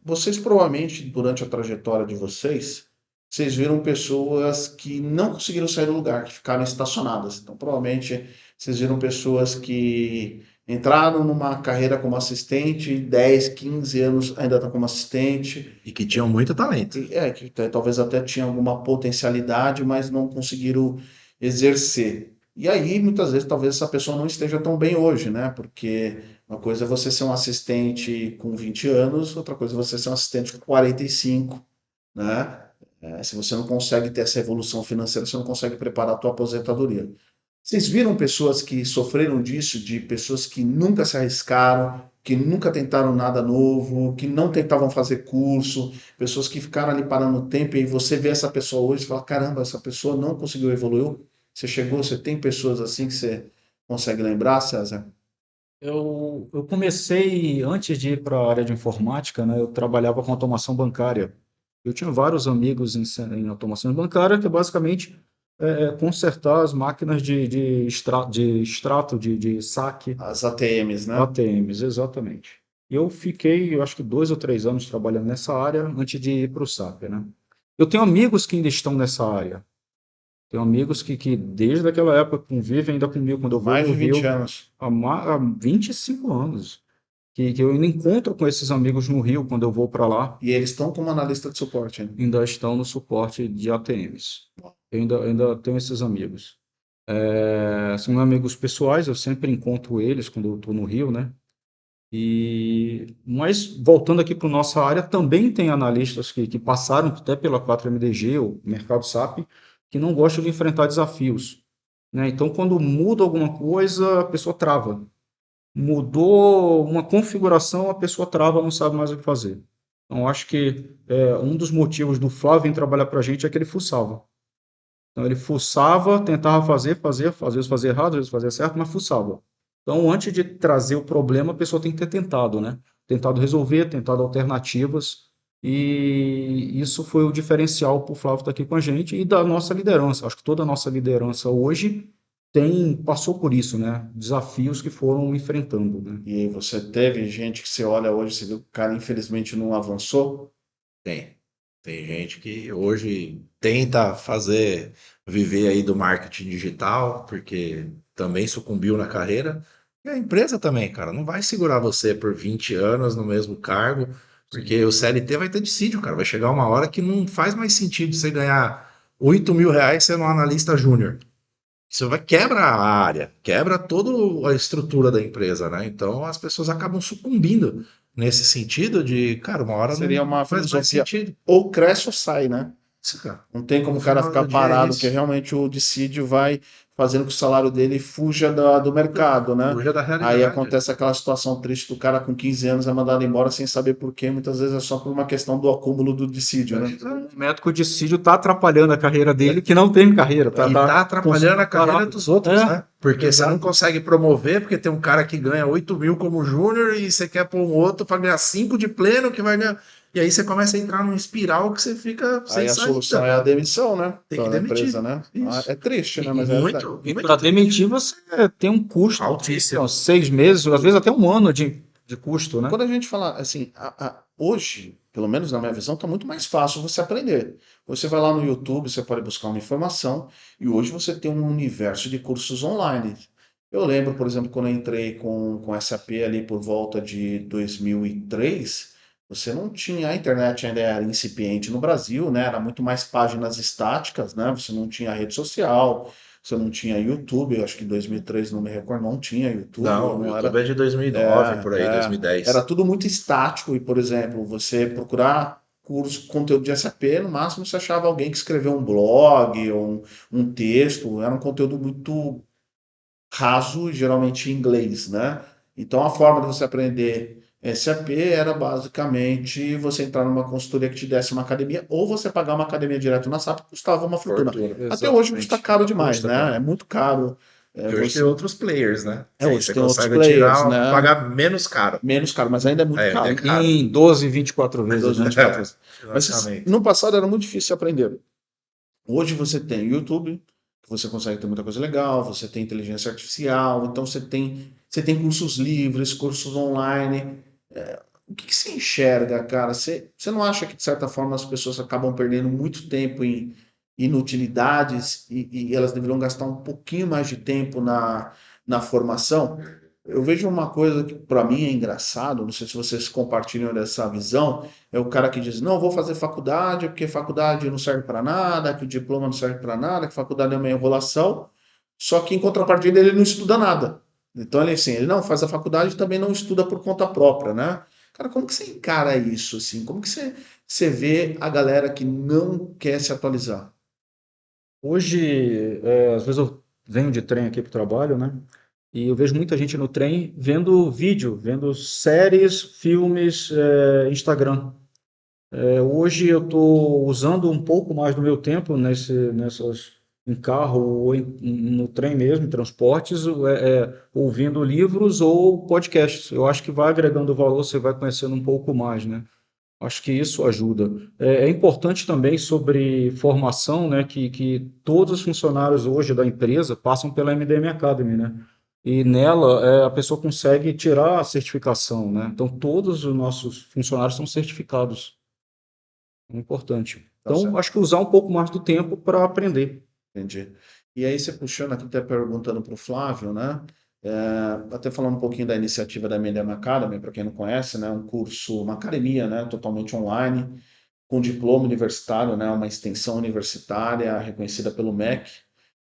Vocês provavelmente, durante a trajetória de vocês, vocês viram pessoas que não conseguiram sair do lugar, que ficaram estacionadas. Então, provavelmente, vocês viram pessoas que entraram numa carreira como assistente, 10, 15 anos ainda está como assistente, E que tinham muito talento. que talvez até tinha alguma potencialidade, mas não conseguiram exercer. E aí, muitas vezes, talvez essa pessoa não esteja tão bem hoje, né? Porque uma coisa é você ser um assistente com 20 anos, outra coisa é você ser um assistente com 45, né? Se você não consegue ter essa evolução financeira, você não consegue preparar a tua aposentadoria. Vocês viram pessoas que sofreram disso, de pessoas que nunca se arriscaram, que nunca tentaram nada novo, que não tentavam fazer curso, pessoas que ficaram ali parando o tempo e você vê essa pessoa hoje e fala, caramba, essa pessoa não conseguiu evoluir. Você chegou, você tem pessoas assim que você consegue lembrar, César? Eu comecei, antes de ir para a área de informática, né, eu trabalhava com automação bancária. Eu tinha vários amigos em automação bancária, que é basicamente consertar as máquinas de extrato, de saque, As ATMs, né? ATMs, exatamente. E eu fiquei, eu acho que 2 ou 3 anos trabalhando nessa área antes de ir para o SAP, né? Eu tenho amigos que ainda estão nessa área. Tenho amigos que desde aquela época convivem ainda comigo quando eu vou Mais no de 20 Rio anos. há 25 anos. Que eu ainda encontro com esses amigos no Rio quando eu vou para lá, E eles estão como analista de suporte ainda. ainda estão no suporte de ATMs. Eu ainda tenho esses amigos. São amigos pessoais, eu sempre encontro eles quando eu estou no Rio, né? Mas voltando aqui para a nossa área, também tem analistas que passaram até pela 4MDG, o mercado SAP, que não gostam de enfrentar desafios, né? Então, quando muda alguma coisa, a pessoa trava. Mudou uma configuração, a pessoa trava, não sabe mais o que fazer. Então, acho que um dos motivos do Flávio vir trabalhar para a gente é que ele fuçava. Então, ele fuçava, tentava fazer, às vezes fazia errado, às vezes fazia certo, mas fuçava. Então, antes de trazer o problema, a pessoa tem que ter tentado, né? Tentado resolver, tentado alternativas. E isso foi o diferencial para o Flávio estar aqui com a gente e da nossa liderança. Acho que toda a nossa liderança hoje passou por isso, né? Desafios que foram enfrentando, né? E você teve gente que você olha hoje, você vê que o cara infelizmente não avançou. Tem. Tem gente que hoje tenta viver aí do marketing digital, porque também sucumbiu na carreira. E a empresa também, cara, não vai segurar você por 20 anos no mesmo cargo, porque o CLT vai ter dissídio, cara. Vai chegar uma hora que não faz mais sentido você ganhar R$ 8.000 sendo um analista júnior. Isso vai quebra a área, quebra toda a estrutura da empresa, né? Então as pessoas acabam sucumbindo nesse sentido de, cara, uma hora Seria não uma faz mais filosofia sentido. ou cresce ou sai, né? Isso, cara. Não tem como No o cara final ficar do dia é parado, que isso. realmente o dissídio vai fazendo que o salário dele fuja do mercado, né? Fuja da Aí realidade. acontece aquela situação triste do cara com 15 anos é mandado embora sem saber por quê. Muitas vezes é só por uma questão do acúmulo do dissídio, né? O médico de dissídio está atrapalhando a carreira dele, que não tem carreira, E tá atrapalhando a carreira dos outros, né? Porque você não consegue promover, porque tem um cara que ganha 8.000 como júnior e você quer pôr um outro para ganhar 5 de pleno, que vai ganhar. E aí você começa a entrar num espiral que você fica sem Aí a solução saída. é a demissão, né? Tem que Da empresa, demitir. né? Isso. É triste, né? E Mas é a realidade. muito, E muito para triste. demitir você tem um custo Altíssimo. altíssimo, 6 meses, às vezes até um ano de custo, né? Quando a gente fala assim, hoje, pelo menos na minha visão, está muito mais fácil você aprender. Você vai lá no YouTube, você pode buscar uma informação, e hoje você tem um universo de cursos online. Eu lembro, por exemplo, quando eu entrei com SAP ali por volta de 2003, você não tinha, a internet ainda era incipiente no Brasil, né? Era muito mais páginas estáticas, né? Você não tinha rede social, você não tinha YouTube, eu acho que em 2003, não me recordo, não tinha YouTube, Não, ou o não YouTube era. é de 2009, É, por aí, é. Era 2010. tudo muito estático e, por exemplo, você procurar curso, conteúdo de SAP, no máximo você achava alguém que escreveu um blog ou um texto, era um conteúdo muito raso, geralmente em inglês, né? Então a forma de você aprender SAP era basicamente você entrar numa consultoria que te desse uma academia ou você pagar uma academia direto na SAP que custava uma fortuna. Fortuna. Até hoje custa Exatamente. caro demais, Custa, né? cara. É muito caro. Que hoje tem outros players, né? Que aí Hoje você tem outros consegue players, tirar, né? pagar menos caro. Menos caro, mas ainda é muito É, ainda é caro. caro. Em 12, 24 vezes, 12, né? 24 vezes. Mas Financiamento. no passado era muito difícil aprender. Hoje você tem YouTube, que você consegue ter muita coisa legal, você tem inteligência artificial, então você tem cursos livres, cursos online. O que você enxerga, cara? Você não acha que, de certa forma, as pessoas acabam perdendo muito tempo em inutilidades e elas deveriam gastar um pouquinho mais de tempo na formação? Eu vejo uma coisa que para mim é engraçado, não sei se vocês compartilham dessa visão, é o cara que diz, não, vou fazer faculdade porque faculdade não serve para nada, que o diploma não serve para nada, que faculdade é uma enrolação, só que em contrapartida ele não estuda nada. Então ele assim, ele não faz a faculdade e também não estuda por conta própria, né? Cara, como que você encara isso assim? Como que você vê a galera que não quer se atualizar? Hoje, às vezes eu venho de trem aqui para o trabalho, né? E eu vejo muita gente no trem vendo vídeo, vendo séries, filmes, Instagram. Hoje eu estou usando um pouco mais do meu tempo em carro ou no trem mesmo, em transportes, ouvindo livros ou podcasts. Eu acho que vai agregando valor, você vai conhecendo um pouco mais, né? Acho que isso ajuda. É importante também sobre formação, né, que todos os funcionários hoje da empresa passam pela MDM Academy, né? E nela a pessoa consegue tirar a certificação, né? Então todos os nossos funcionários são certificados. É importante. Tá Então certo? acho que usar um pouco mais do tempo para aprender. Entendi. E aí você puxando aqui, até perguntando para o Flávio, né? Até falando um pouquinho da iniciativa da MDM Academy, para quem não conhece, né? Um curso, uma academia, né? Totalmente online, com diploma universitário, né? Uma extensão universitária reconhecida pelo MEC.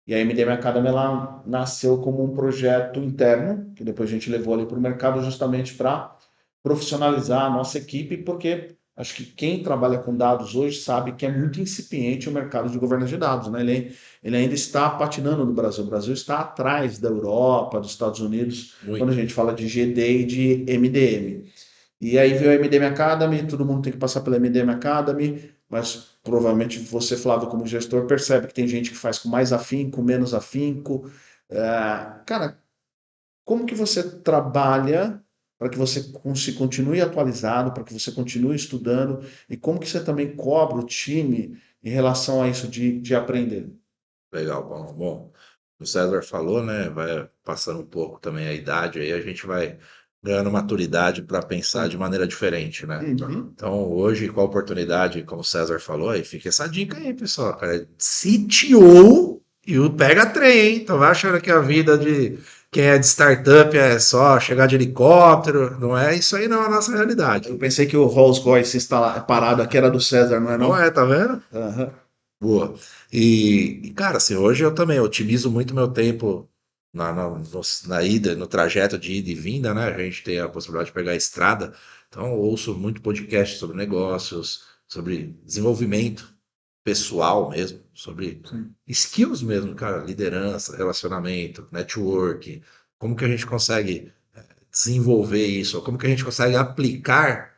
E a MDM Academy ela nasceu como um projeto interno, que depois a gente levou ali para o mercado justamente para profissionalizar a nossa equipe, porque acho que quem trabalha com dados hoje sabe que é muito incipiente o mercado de governança de dados, né? Ele ainda está patinando no Brasil. O Brasil está atrás da Europa, dos Estados Unidos, quando a Muito. gente fala de GD e de MDM. E aí veio a MDM Academy, todo mundo tem que passar pela MDM Academy, mas provavelmente você, Flávio, como gestor, percebe que tem gente que faz com mais afinco, menos afinco. Cara, como que você trabalha para que você se continue atualizado, para que você continue estudando, e como que você também cobra o time em relação a isso de aprender? Legal, Paulo. Bom, o César falou, né? Vai passando um pouco também a idade, aí a gente vai ganhando maturidade para pensar de Sim. maneira diferente, né? Uhum. Então, hoje, com a oportunidade, como o César falou, aí fica essa dica aí, pessoal, cara. CTO e o pega trem, hein? Então, vai achando que a vida de quem é de startup é só chegar de helicóptero. Não é isso aí, não, é a nossa realidade. Eu pensei que o Rolls Royce parado aqui era do César, não é Não não? é, tá vendo? Aham. Boa. Cara, assim, hoje eu também otimizo muito meu tempo na ida, no trajeto de ida e vinda, né? A gente tem a possibilidade de pegar a estrada, então eu ouço muito podcast sobre negócios, sobre desenvolvimento pessoal mesmo, sobre Sim. skills mesmo, cara, liderança, relacionamento, network, como que a gente consegue desenvolver isso, como que a gente consegue aplicar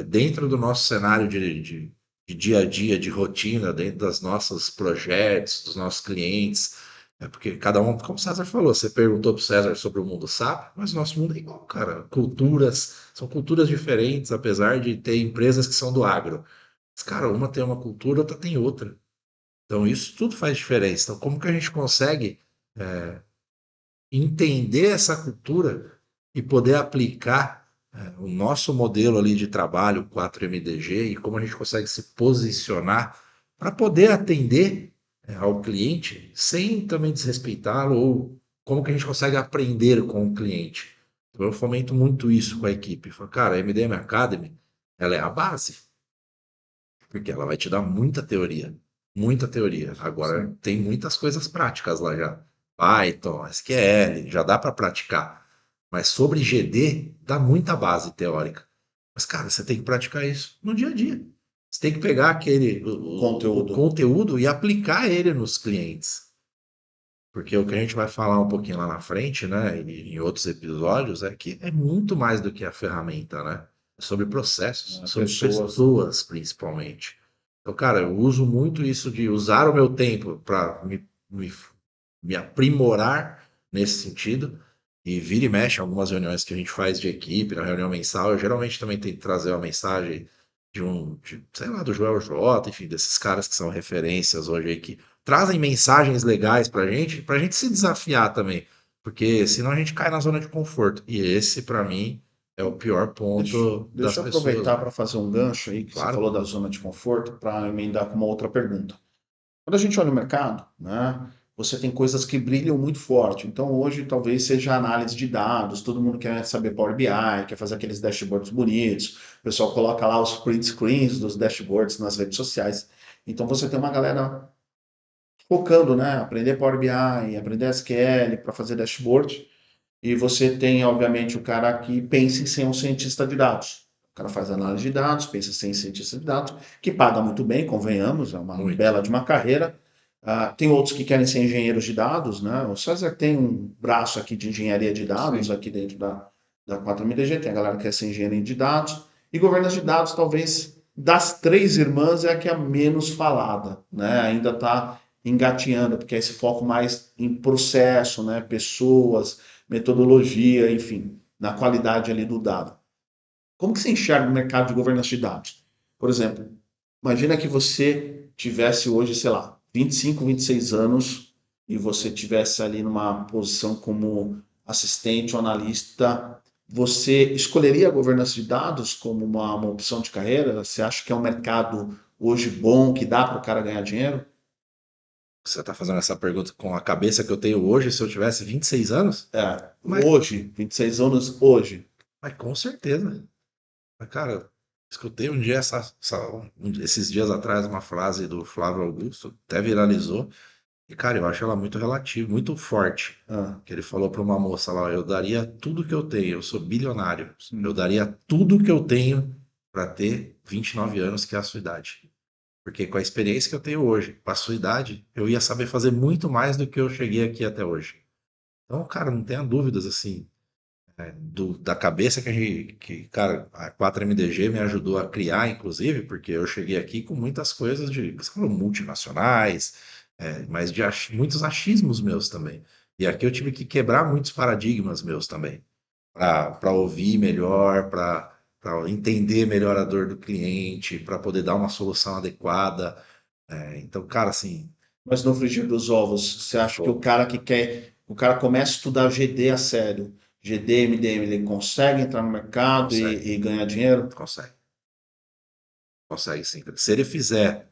dentro do nosso cenário de dia a dia, de rotina, dentro dos nossos projetos, dos nossos clientes. Porque cada um, como o César falou, você perguntou para o César sobre o mundo SAP, mas o nosso mundo é igual, cara. Culturas, são culturas diferentes, apesar de ter empresas que são do agro. Mas, cara, uma tem uma cultura, outra tem outra. Então, isso tudo faz diferença. Então, como que a gente consegue entender essa cultura e poder aplicar o nosso modelo ali de trabalho 4MDG e como a gente consegue se posicionar para poder atender ao cliente sem também desrespeitá-lo ou como que a gente consegue aprender com o cliente. Então, eu fomento muito isso com a equipe. Falo, cara, a MDM Academy, ela é a base, porque ela vai te dar muita teoria. Muita teoria. Agora, Sim. tem muitas coisas práticas lá já. Python, SQL, já dá para praticar. Mas sobre GD, dá muita base teórica. Mas, cara, você tem que praticar isso no dia a dia. Você tem que pegar o Conteúdo. conteúdo e aplicar ele nos clientes. Porque o que a gente vai falar um pouquinho lá na frente, né, e em outros episódios, é que é muito mais do que a ferramenta, né? É sobre processos, sobre Pessoas, né? pessoas, principalmente. Então, cara, eu uso muito isso de usar o meu tempo para me aprimorar nesse sentido. E vira e mexe, algumas reuniões que a gente faz de equipe, na reunião mensal, eu geralmente também tento trazer uma mensagem sei lá, do Joel J, enfim, desses caras que são referências hoje aí que trazem mensagens legais pra gente se desafiar também, porque senão a gente cai na zona de conforto. E esse, pra mim, é o pior Deixa, ponto das deixa eu pessoas, aproveitar né? para fazer um gancho aí, que você Claro. falou da zona de conforto, para emendar com uma outra pergunta. Quando a gente olha o mercado, né, você tem coisas que brilham muito forte. Então, hoje, talvez seja análise de dados, todo mundo quer saber Power BI, quer fazer aqueles dashboards bonitos, o pessoal coloca lá os print screens dos dashboards nas redes sociais. Então, você tem uma galera focando, né, aprender Power BI, aprender SQL para fazer dashboard. E você tem, obviamente, o cara que pensa em ser um cientista de dados. O cara faz análise de dados, pensa em ser um cientista de dados, que paga muito bem, convenhamos, é uma Muito. bela de uma carreira. Tem outros que querem ser engenheiros de dados, né? O César tem um braço aqui de engenharia de dados, Sim. aqui dentro da 4MDG, tem a galera que quer ser engenheiro de dados. E governança de dados, talvez, das três irmãs, é a que é a menos falada, né? Ainda está engatinhando, porque é esse foco mais em processo, né? Pessoas, metodologia, enfim, na qualidade ali do dado. Como que você enxerga o mercado de governança de dados? Por exemplo, imagina que você tivesse hoje, sei lá, 25, 26 anos e você tivesse ali numa posição como assistente ou analista, você escolheria a governança de dados como uma opção de carreira? Você acha que é um mercado hoje bom, que dá para o cara ganhar dinheiro? Você está fazendo essa pergunta com a cabeça que eu tenho hoje, se eu tivesse 26 anos? É, Mas, hoje, 26 anos hoje. mas com certeza. Mas, cara, escutei um dia, esses dias atrás, uma frase do Flávio Augusto, até viralizou. E, cara, eu acho ela muito relativa, muito forte. Ah, Que ele falou para uma moça lá: eu daria tudo que eu tenho, eu sou bilionário. Eu sim, daria tudo que eu tenho para ter 29 anos, que é a sua idade. Porque com a experiência que eu tenho hoje, com a sua idade, eu ia saber fazer muito mais do que eu cheguei aqui até hoje. Então, cara, não tenha dúvidas, assim, da cabeça cara, a 4MDG me ajudou a criar, inclusive, porque eu cheguei aqui com muitas coisas de, você falou, multinacionais, mas de muitos achismos meus também. E aqui eu tive que quebrar muitos paradigmas meus também, para ouvir melhor, para entender melhor a dor do cliente, para poder dar uma solução adequada. Então, cara, assim, mas no frigir dos ovos, você acha que o pô, cara que quer, o cara começa a estudar GD a sério, GD, MDM, ele consegue entrar no mercado consegue, e ganhar dinheiro? consegue, consegue sim. Se ele fizer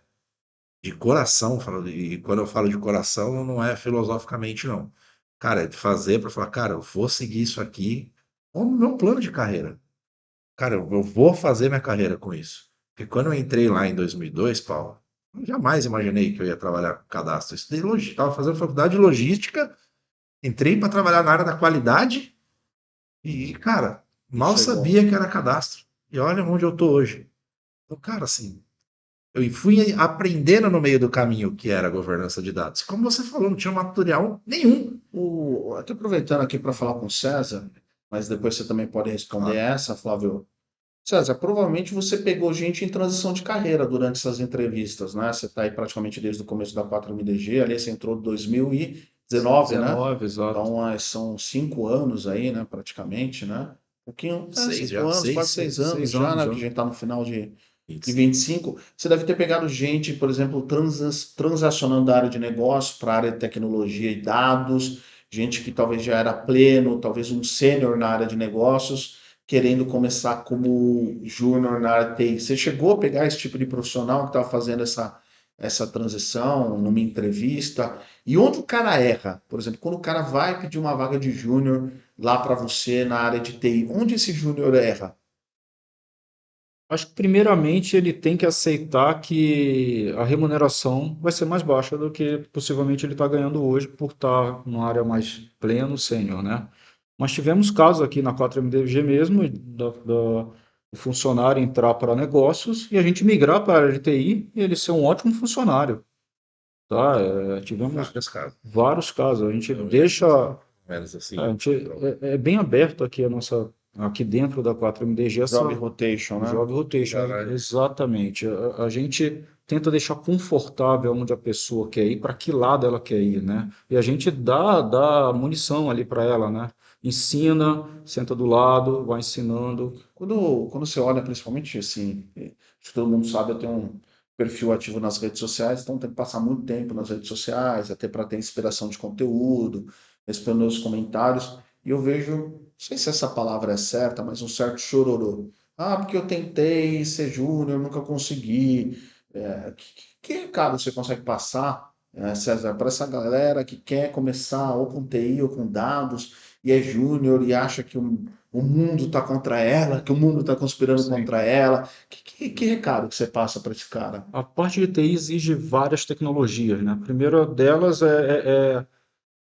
de coração, e quando eu falo de coração, não é filosoficamente, não. Cara, é de fazer para falar, cara, eu vou seguir isso aqui como meu plano de carreira. Cara, eu vou fazer minha carreira com isso. Porque quando eu entrei lá em 2002, Paulo, eu jamais imaginei que eu ia trabalhar com cadastro. Eu estudei logística, estava fazendo faculdade de logística, entrei para trabalhar na área da qualidade e, cara, E mal chegou. sabia que era cadastro. E olha onde eu tô hoje. Então, cara, assim, eu fui aprendendo no meio do caminho o que era governança de dados. Como você falou, não tinha material nenhum. Até aproveitando aqui para falar com o César, mas depois você também pode responder Claro, essa, Flávio. César, provavelmente você pegou gente em transição de carreira durante essas entrevistas, né? Você está aí praticamente desde o começo da 4MDG, ali você entrou em 2019, né? 19, exato. Então, são 5 anos aí, né? Praticamente, né? Um pouquinho, seis cinco já, anos, seis, quase seis seis, anos 6 já, anos né? Que já. a gente está no final de 25. 25. Você deve ter pegado gente, por exemplo, transacionando da área de negócio para a área de tecnologia e dados, gente que talvez já era pleno, talvez um sênior na área de negócios, querendo começar como júnior na área de TI. Você chegou a pegar esse tipo de profissional que estava fazendo essa transição numa entrevista? E onde o cara erra? Por exemplo, quando o cara vai pedir uma vaga de júnior lá para você na área de TI, onde esse júnior erra? Acho que primeiramente ele tem que aceitar que a remuneração vai ser mais baixa do que possivelmente ele está ganhando hoje por estar numa área mais pleno, sênior, né? Mas tivemos casos aqui na 4MDG mesmo, do funcionário entrar para negócios e a gente migrar para a área de TI e ele ser um ótimo funcionário, tá? Tivemos Vários casos. vários casos. A gente Eu já deixa, fiz mais ou menos a assim. gente é bem aberto aqui aqui dentro da 4MDG Job essa rotation, né? Job rotation, Caralho. exatamente. A gente tenta deixar confortável onde a pessoa quer ir, para que lado ela quer ir, né? E a gente dá munição ali para ela, né? Ensina, senta do lado, vai ensinando. Quando você olha, principalmente assim, acho que todo mundo sabe, eu tenho um perfil ativo nas redes sociais, então tem que passar muito tempo nas redes sociais, até para ter inspiração de conteúdo, responder os comentários, e eu vejo, não sei se essa palavra é certa, mas um certo chororô. Ah, porque eu tentei ser júnior, nunca consegui. Que recado você consegue passar, César, para essa galera que quer começar ou com TI ou com dados, e é júnior e acha que o mundo está contra ela, que o mundo está conspirando Sim. contra ela. Que recado que você passa para esse cara? A parte de TI exige várias tecnologias, né? A primeira delas é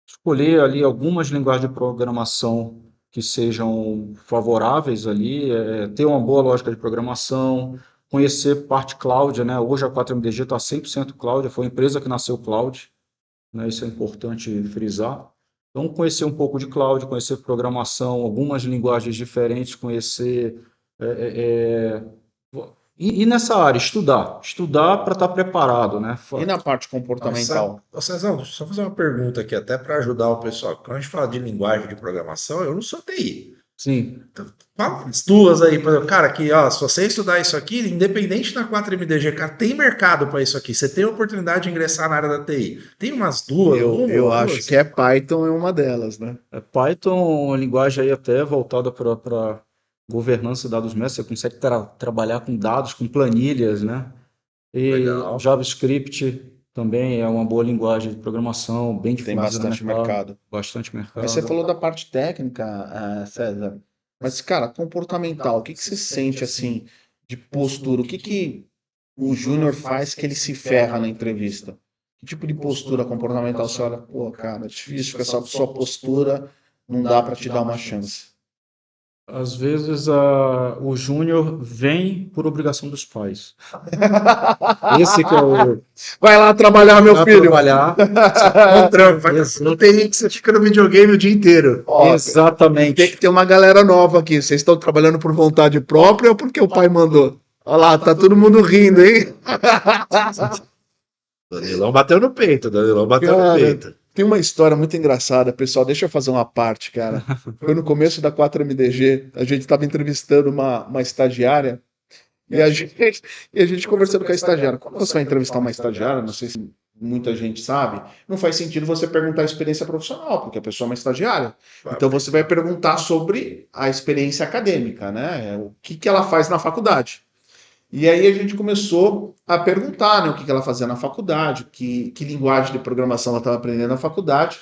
escolher ali algumas linguagens de programação que sejam favoráveis ali, ter uma boa lógica de programação, conhecer parte cloud, né? Hoje a 4MDG está 100% cloud, foi a empresa que nasceu cloud, né? Isso é importante frisar. Então, conhecer um pouco de cloud, conhecer programação, algumas linguagens diferentes, conhecer é, é, E nessa área, estudar para estar preparado, né? E na parte comportamental? Ô, Cezão, deixa eu só fazer uma pergunta aqui, até para ajudar o pessoal. Quando a gente fala de linguagem de programação, eu não sou TI. Sim. Então, fala as duas aí, por exemplo, cara, que ó, se você estudar isso aqui, independente da 4MDG, cara, tem mercado para isso aqui. Você tem a oportunidade de ingressar na área da TI. Tem umas duas, uma Eu ou acho duas? que é Python é uma delas, né? Python é uma linguagem aí até voltada para governança de dados mestres. Você consegue trabalhar com dados, com planilhas, né? E Legal. JavaScript também é uma boa linguagem de programação, bem Tem difundida no bastante mercado. Bastante mercado. Mas você falou da parte técnica, César. Mas, cara, comportamental, o que que você sente assim de postura? O que que o Júnior faz que ele se ferra na entrevista? Que tipo de postura comportamental você olha, pô, cara, é difícil com essa sua postura, não dá para te dar uma chance. Às vezes o júnior vem por obrigação dos pais. Esse que é o Vai lá trabalhar, meu filho. trabalhar. Não trampo, não tem que você fica no videogame o dia inteiro. Ó, Exatamente. tem que ter uma galera nova aqui. Vocês estão trabalhando por vontade própria ou porque o pai mandou? Olha lá, tá todo mundo rindo, hein? Danilão bateu no peito, Danilão bateu no Cara, peito. tem uma história muito engraçada, pessoal. Deixa eu fazer uma parte, cara. Foi no começo da 4MDG. A gente estava entrevistando uma estagiária e a gente conversando com a estagiária. Quando você vai entrevistar uma estagiária, não sei se muita gente sabe, não faz sentido você perguntar a experiência profissional, porque a pessoa é uma estagiária. Então você vai perguntar sobre a experiência acadêmica, né? O que que ela faz na faculdade. E aí a gente começou a perguntar, né, o que que ela fazia na faculdade, que linguagem de programação ela estava aprendendo na faculdade,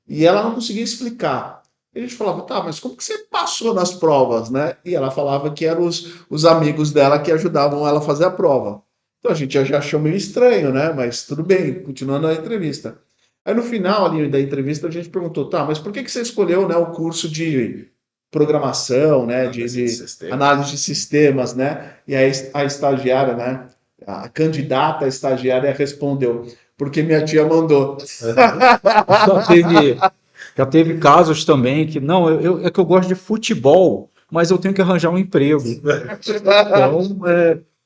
e ela não conseguia explicar. E a gente falava, tá, mas como que você passou nas provas, né? E ela falava que eram os amigos dela que ajudavam ela a fazer a prova. Então a gente já achou meio estranho, né? Mas tudo bem, continuando a entrevista. Aí no final ali da entrevista a gente perguntou, tá, mas por que que você escolheu, né, o curso de programação, né, de análise de sistemas, né? E aí a estagiária, né, a candidata estagiária respondeu, porque minha tia mandou. Já teve, já teve casos também que, não, é que eu gosto de futebol, mas eu tenho que arranjar um emprego. Então,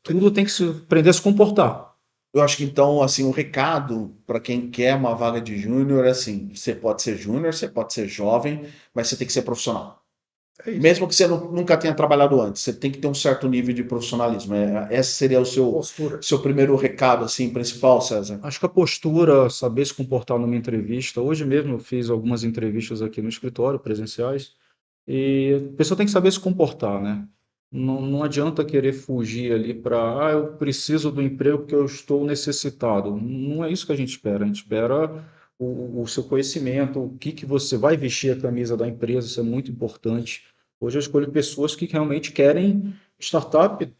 tudo tem que se aprender a se comportar. Eu acho que então, assim, o recado para quem quer uma vaga de júnior é assim: você pode ser júnior, você pode ser jovem, mas você tem que ser profissional. É isso. Mesmo que você nunca tenha trabalhado antes, você tem que ter um certo nível de profissionalismo. Esse seria o Postura. seu primeiro recado, assim, principal, César. Acho que a postura, saber se comportar numa entrevista. Hoje mesmo eu fiz algumas entrevistas aqui no escritório, presenciais, e a pessoa tem que saber se comportar, né? Não adianta querer fugir ali para, eu preciso do emprego porque eu estou necessitado. Não é isso que a gente espera. A gente espera o seu conhecimento, o que que você vai vestir a camisa da empresa, isso é muito importante. Hoje eu escolho pessoas que realmente querem startup.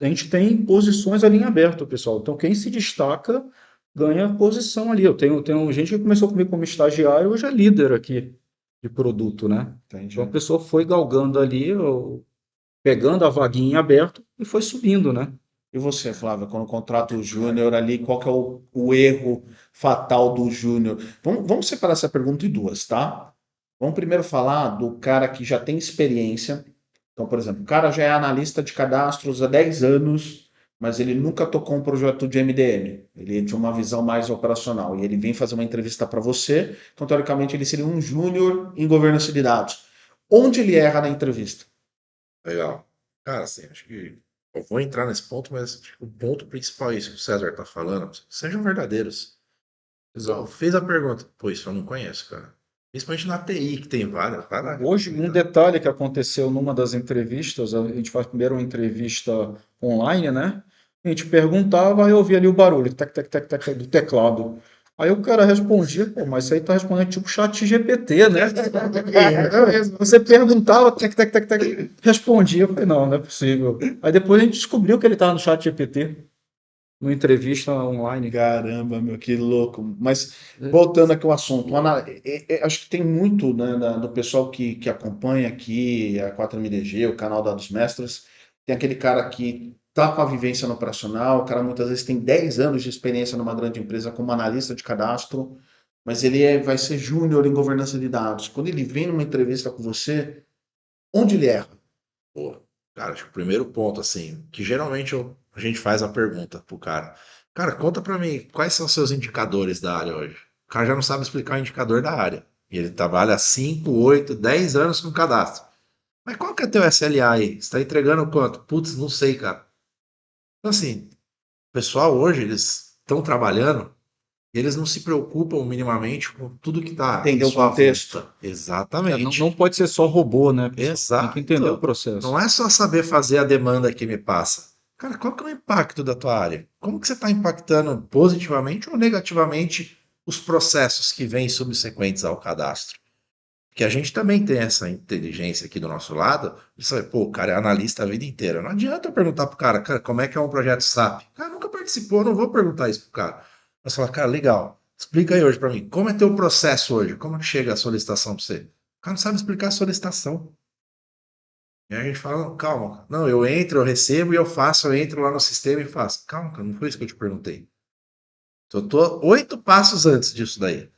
A gente tem posições ali em aberto, pessoal. Então, quem se destaca ganha posição ali. Eu tenho gente que começou comigo como estagiário, hoje é líder aqui de produto, né? Entendi. Então, a pessoa foi galgando ali, pegando a vaguinha em aberto e foi subindo, né? E você, Flávia, quando contrata o júnior ali, qual que é o erro fatal do júnior? Vamos separar essa pergunta em duas, tá? Vamos primeiro falar do cara que já tem experiência. Então, por exemplo, o cara já é analista de cadastros há 10 anos, mas ele nunca tocou um projeto de MDM. Ele tinha uma visão mais operacional. E ele vem fazer uma entrevista para você. Então, teoricamente, ele seria um júnior em governança de dados. Onde ele erra na entrevista? Legal. Cara, assim, acho que eu vou entrar nesse ponto, mas acho que o ponto principal é isso que o César tá falando. Sejam verdadeiros. Só fez a pergunta. Pô, isso eu não conheço, cara. Principalmente na TI, que tem várias. Vai lá. Hoje, um detalhe que aconteceu numa das entrevistas, a gente faz primeiro uma entrevista online, né? A gente perguntava, aí eu ouvia ali o barulho, tec, tec, tec, tec, do teclado. Aí o cara respondia, pô, mas isso aí tá respondendo tipo chat GPT, né? Você perguntava, tec, tec, tec, tec, respondia. Eu falei, não é possível. Aí depois a gente descobriu que ele estava no chat GPT, numa entrevista online. Caramba, meu, que louco. Mas voltando aqui ao assunto, acho que tem muito, né, do pessoal que acompanha aqui a 4MDG, o canal Dados Mestres, tem aquele cara que tá com a vivência no operacional, o cara muitas vezes tem 10 anos de experiência numa grande empresa como analista de cadastro, mas ele vai ser júnior em governança de dados. Quando ele vem numa entrevista com você, onde ele erra? Pô, cara, acho que o primeiro ponto, assim, que geralmente a gente faz a pergunta pro cara. Cara, conta pra mim, quais são os seus indicadores da área hoje? O cara já não sabe explicar o indicador da área. E ele trabalha há 5, 8, 10 anos com cadastro. Mas qual que é teu SLA aí? Você tá entregando quanto? Putz, não sei, cara. Então, assim, o pessoal hoje, eles estão trabalhando e eles não se preocupam minimamente com tudo que está em Entender o sua contexto. volta. Não Exatamente. pode ser só robô, né, pessoal? Tem que entender o Exato. Não processo. é só saber fazer a demanda que me passa. Cara, qual que é o impacto da tua área? Como que você está impactando positivamente ou negativamente os processos que vêm subsequentes ao cadastro? Porque a gente também tem essa inteligência aqui do nosso lado. De saber, pô, o cara é analista a vida inteira. Não adianta eu perguntar pro cara, como é que é um projeto SAP? O cara nunca participou, eu não vou perguntar isso pro cara. Mas falar, cara, legal, explica aí hoje para mim, como é teu processo hoje? Como que chega a solicitação para você? O cara não sabe explicar a solicitação. E aí a gente fala, calma, não, eu entro, eu recebo e eu faço, eu entro lá no sistema e faço. Calma, cara, não foi isso que eu te perguntei. Eu tô 8 passos antes disso daí.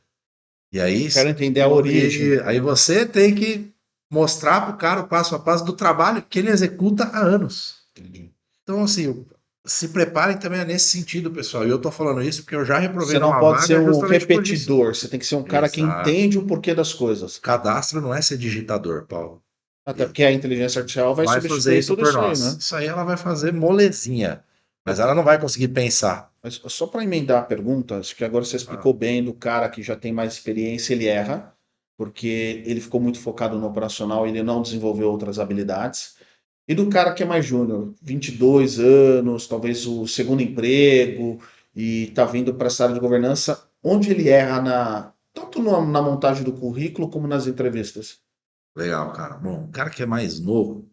E aí, Quero entender a origem. aí você tem que mostrar para o cara o passo a passo do trabalho que ele executa há anos. Entendi. Então, assim, se preparem também nesse sentido, pessoal. E eu tô falando isso porque eu já reprovei Você não numa pode ser vaga um justamente por isso. repetidor, você tem que ser um cara que Exato. entende o porquê das coisas. Cadastro não é ser digitador, Paulo. Até porque a inteligência artificial vai Vai fazer substituir isso tudo por isso aí, nós. né? Isso aí ela vai fazer molezinha. Mas ela não vai conseguir pensar. Mas só para emendar a pergunta, acho que agora você Ah, explicou bem do cara que já tem mais experiência, ele erra, porque ele ficou muito focado no operacional e ele não desenvolveu outras habilidades. E do cara que é mais júnior, 22 anos, talvez o segundo emprego, e está vindo para essa área de governança, onde ele erra tanto na montagem do currículo como nas entrevistas. legal, cara. Bom, o cara que é mais novo,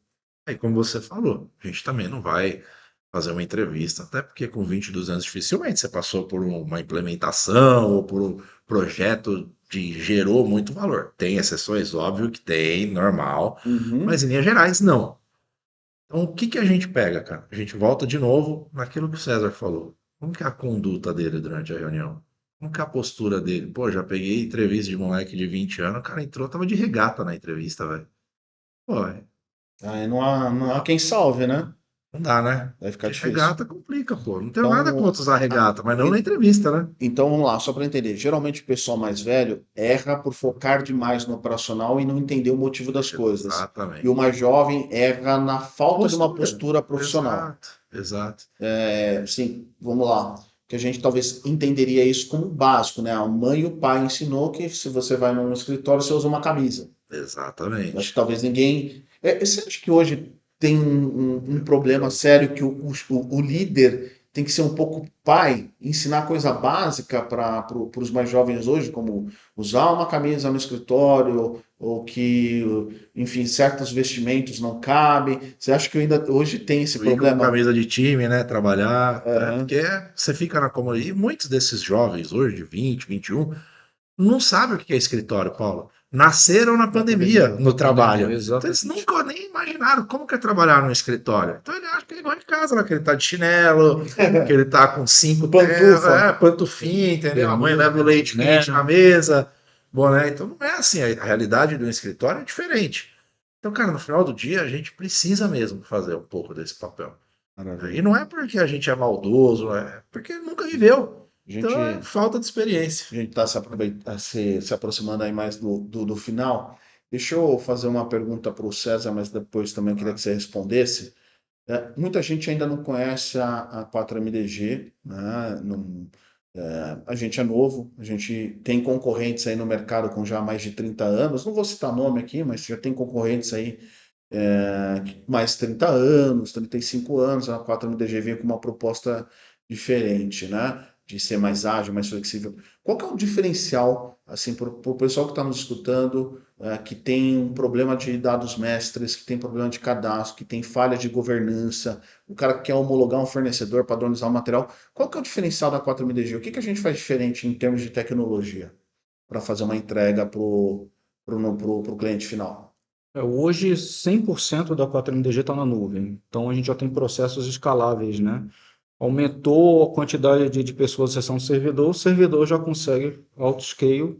aí como você falou, a gente também não vai fazer uma entrevista, até porque com 22 anos dificilmente você passou por uma implementação ou por um projeto que gerou muito valor. Tem exceções, óbvio que tem, normal, mas Uhum. em linhas gerais não. Então o que que a gente pega, cara? A gente volta de novo naquilo que o César falou. Como que é a conduta dele durante a reunião? Como que é a postura dele? Pô, já peguei entrevista de moleque de 20 anos, o cara entrou, tava de regata na entrevista, velho. Pô, Aí não há quem salve, né? não dá, né? Vai ficar Porque difícil. regata complica, pô. Não tenho nada Então, contra usar a- regata, mas não na en- entrevista, né? então vamos lá, só para entender. Geralmente o pessoal mais velho erra por focar demais no operacional e não entender o motivo das coisas. E o Exatamente. mais jovem erra na falta de uma Postura. postura profissional. Exato, exato, Sim, vamos lá. Que a gente talvez entenderia isso como básico, né? A mãe e o pai ensinou que se você vai num escritório, você usa uma camisa. Eu acho que exatamente. talvez ninguém. Você acha que hoje tem um problema sério que o líder tem que ser um pouco pai, ensinar coisa básica para os mais jovens hoje, como usar uma camisa no escritório, ou que, enfim, certos vestimentos não cabem? Você acha que ainda hoje tem esse Ir com problema? camisa de time, né? Trabalhar. É, Aham. porque você fica na comunidade. E muitos desses jovens hoje, de 20, 21, não sabem o que é escritório, Paulo. Nasceram na Na pandemia, pandemia. no Pandemia, trabalho. Então eles exatamente. nunca nem imaginaram como que é trabalhar no escritório. Então ele acha que ele vai de casa, lá, que ele tá de chinelo, que ele tá com 5 ternos, Pantufa. pantufinha, entendeu? A mãe leva o Bermuda, leite né? quente na mesa, boné. Então não é assim. A realidade do escritório é diferente. Então, cara, no final do dia a gente precisa mesmo fazer um pouco desse papel. E Maravilha. não é porque a gente é maldoso, é porque nunca viveu. A Então é gente falta de experiência. A gente está se aproximando aí mais do final. Deixa eu fazer uma pergunta para o César, mas depois também eu queria que você respondesse. Muita gente ainda não conhece a 4MDG, né? A gente é novo, a gente tem concorrentes aí no mercado com já mais de 30 anos. Não vou citar nome aqui, mas já tem concorrentes aí mais 30 anos, 35 anos. A 4MDG veio com uma proposta diferente, né? De ser mais ágil, mais flexível. Qual que é o diferencial, assim, para o pessoal que está nos escutando, que tem um problema de dados mestres, que tem problema de cadastro, que tem falha de governança, o cara que quer homologar um fornecedor, padronizar o material. Qual que é o diferencial da 4MDG? O que que a gente faz diferente em termos de tecnologia para fazer uma entrega pro cliente final? Hoje, 100% da 4MDG está na nuvem. Então, a gente já tem processos escaláveis, né? Aumentou a quantidade de pessoas acessando o servidor já consegue auto-scale,